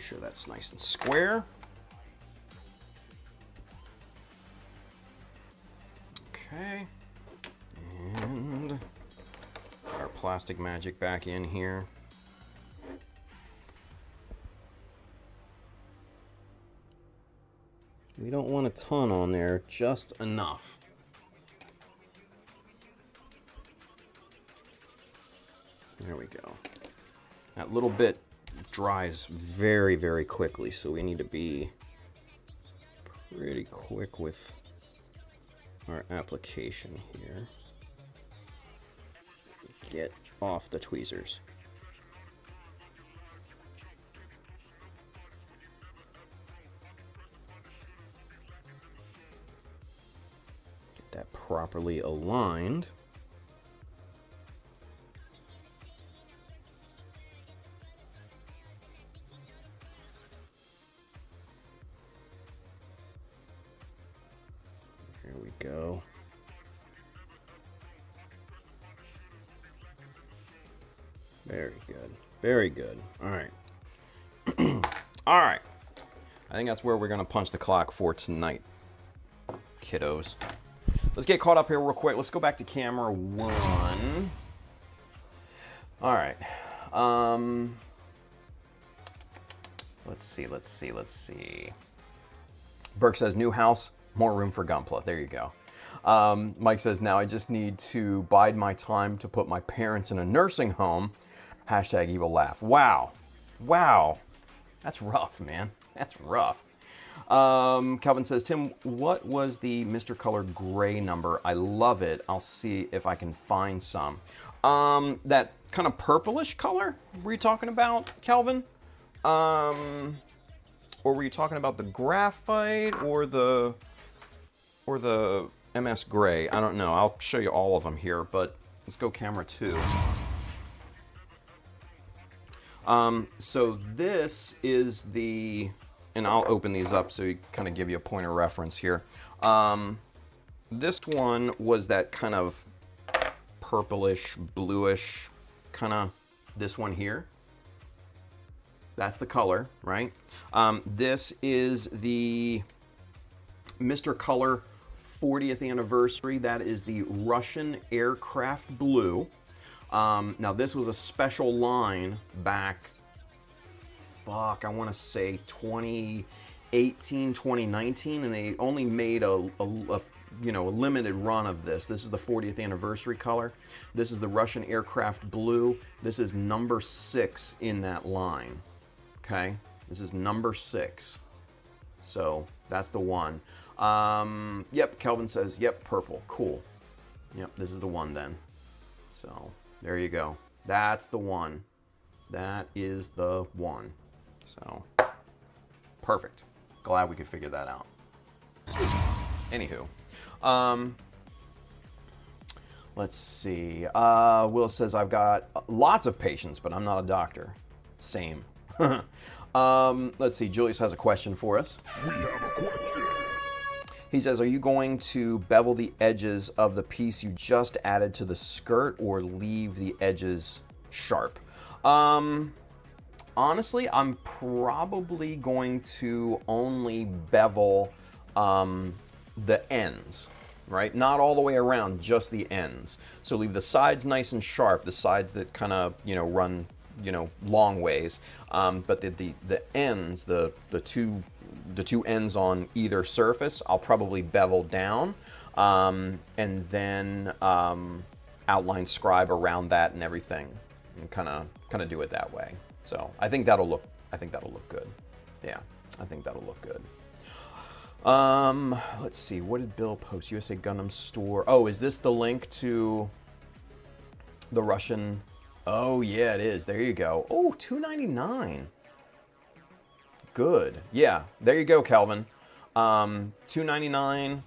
sure that's nice and square. Okay. And our plastic magic back in here. We don't want a ton on there, just enough. There we go. That little bit dries very, very quickly, so we need to be pretty quick with our application here. Get off the tweezers. Get that properly aligned. Here we go. Very good. Very good. All right. All right. I think that's where we're going to punch the clock for tonight, kiddos. Let's get caught up here real quick. Let's go back to camera 1. All right. Let's see. Burke says, new house, more room for Gunpla. There you go. Mike says, now I just need to bide my time to put my parents in a nursing home. Hashtag evil laugh. Wow. Wow. That's rough, man. That's rough. Calvin says, Tim, what was the Mr. Color Gray number? I love it. I'll see if I can find some. That kind of purplish color were you talking about, Calvin? Or were you talking about the graphite or the MS Gray? I don't know. I'll show you all of them here, but let's go camera 2. So this is the, and I'll open these up so you kind of give you a point of reference here. This one was that kind of purplish, bluish, kind of this one here. That's the color, right? This is the Mr. Color 40th anniversary. That is the Russian Aircraft Blue. Now this was a special line back, I want to say 2018, 2019, and they only made a limited run of this. This is the 40th anniversary color. This is the Russian Aircraft Blue. This is number 6 in that line. Okay, this is number 6. So that's the one. Yep, Kelvin says, yep, purple, cool. Yep, this is the one then. So there you go. That's the one. That is the one. So, perfect. Glad we could figure that out. Sweet. Anywho. Let's see. Will says, I've got lots of patients, but I'm not a doctor. Same. Let's see. Julius has a question for us. We have a question. He says, are you going to bevel the edges of the piece you just added to the skirt or leave the edges sharp? Honestly, I'm probably going to only bevel the ends, right? Not all the way around, just the ends. So leave the sides nice and sharp, the sides that kind of, run, long ways. But the ends, the two ends on either surface, I'll probably bevel down, and then outline scribe around that and everything, and kind of do it that way. So I think that'll look good. Yeah, I think that'll look good. Let's see, what did Bill post? USA Gundam Store. Oh, is this the link to the Russian? Oh yeah, it is. There you go. Oh, $2.99. Good. Yeah, there you go, Kelvin. $2.99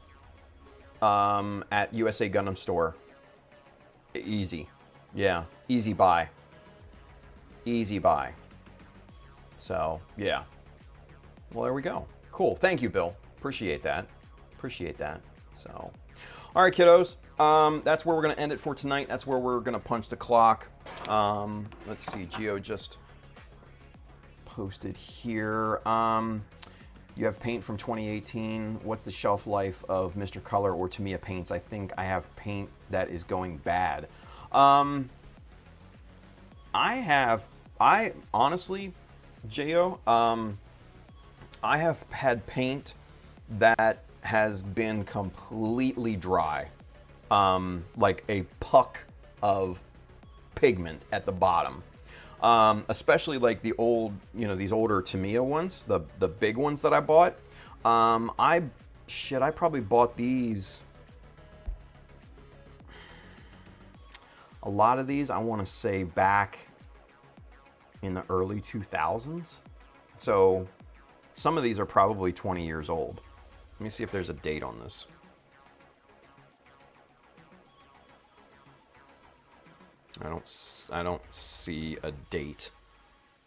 at USA Gundam Store. Easy. Yeah, easy buy. Easy buy. So, yeah. Well, there we go. Cool. Thank you, Bill. Appreciate that. Appreciate that. So, all right, kiddos. That's where we're going to end it for tonight. That's where we're going to punch the clock. Let's see. Gio just posted here. You have paint from 2018. What's the shelf life of Mr. Color or Tamiya paints? I think I have paint that is going bad. I honestly, Jo, I have had paint that has been completely dry, like a puck of pigment at the bottom. Especially like the old, these older Tamiya ones, the big ones that I bought. I probably bought these. A lot of these, I want to say back in the early 2000s. So some of these are probably 20 years old. Let me see if there's a date on this. I don't see a date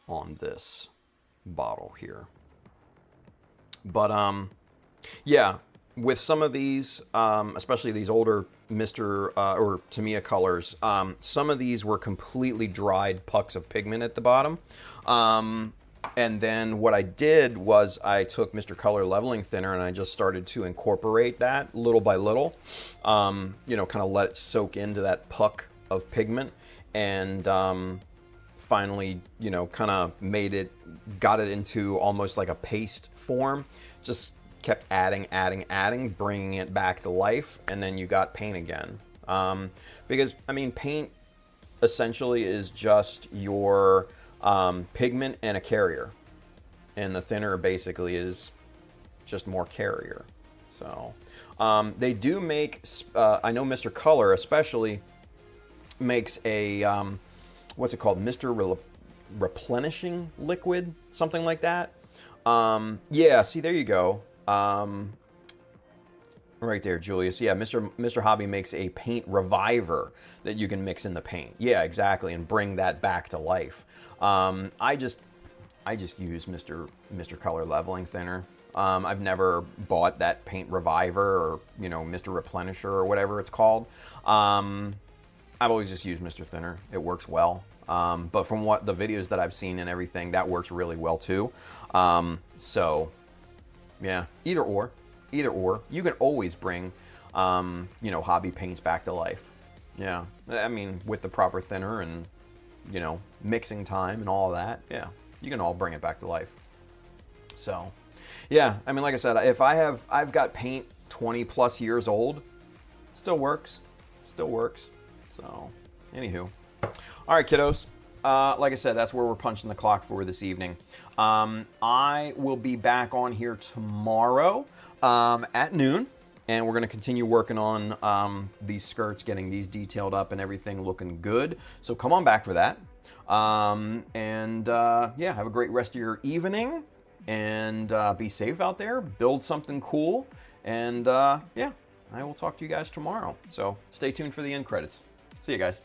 on this bottle here. But yeah, with some of these, especially these older Mr. Or Tamiya colors, some of these were completely dried pucks of pigment at the bottom. And then what I did was I took Mr. Color leveling thinner and I just started to incorporate that little by little, kind of let it soak into that puck of pigment, and finally, kind of got it into almost like a paste form. Just kept adding, bringing it back to life, and then you got paint again. Because, I mean, paint essentially is just your pigment and a carrier. And the thinner basically is just more carrier. So, they do make, I know Mr. Color especially makes a, what's it called? Mr. Replenishing liquid, something like that. Yeah, see, there you go. Right there, Julius. Yeah, Mr. Hobby makes a paint reviver that you can mix in the paint. Yeah, exactly, and bring that back to life. I just use Mr. Color leveling thinner. I've never bought that paint reviver or Mr. Replenisher or whatever it's called. I've always just used Mr. Thinner. It works well. But from what the videos that I've seen and everything, that works really well too. So yeah, either or. You can always bring, hobby paints back to life. Yeah, I mean, with the proper thinner and, mixing time and all of that, yeah, you can all bring it back to life. So, yeah, I mean, like I said, if I've got paint 20 plus years old, it still works. So, anywho. All right, kiddos. Like I said, that's where we're punching the clock for this evening. I will be back on here tomorrow at noon, and we're going to continue working on these skirts, getting these detailed up and everything looking good. So come on back for that. Yeah, have a great rest of your evening, and be safe out there. Build something cool, and yeah, I will talk to you guys tomorrow. So stay tuned for the end credits. See you guys.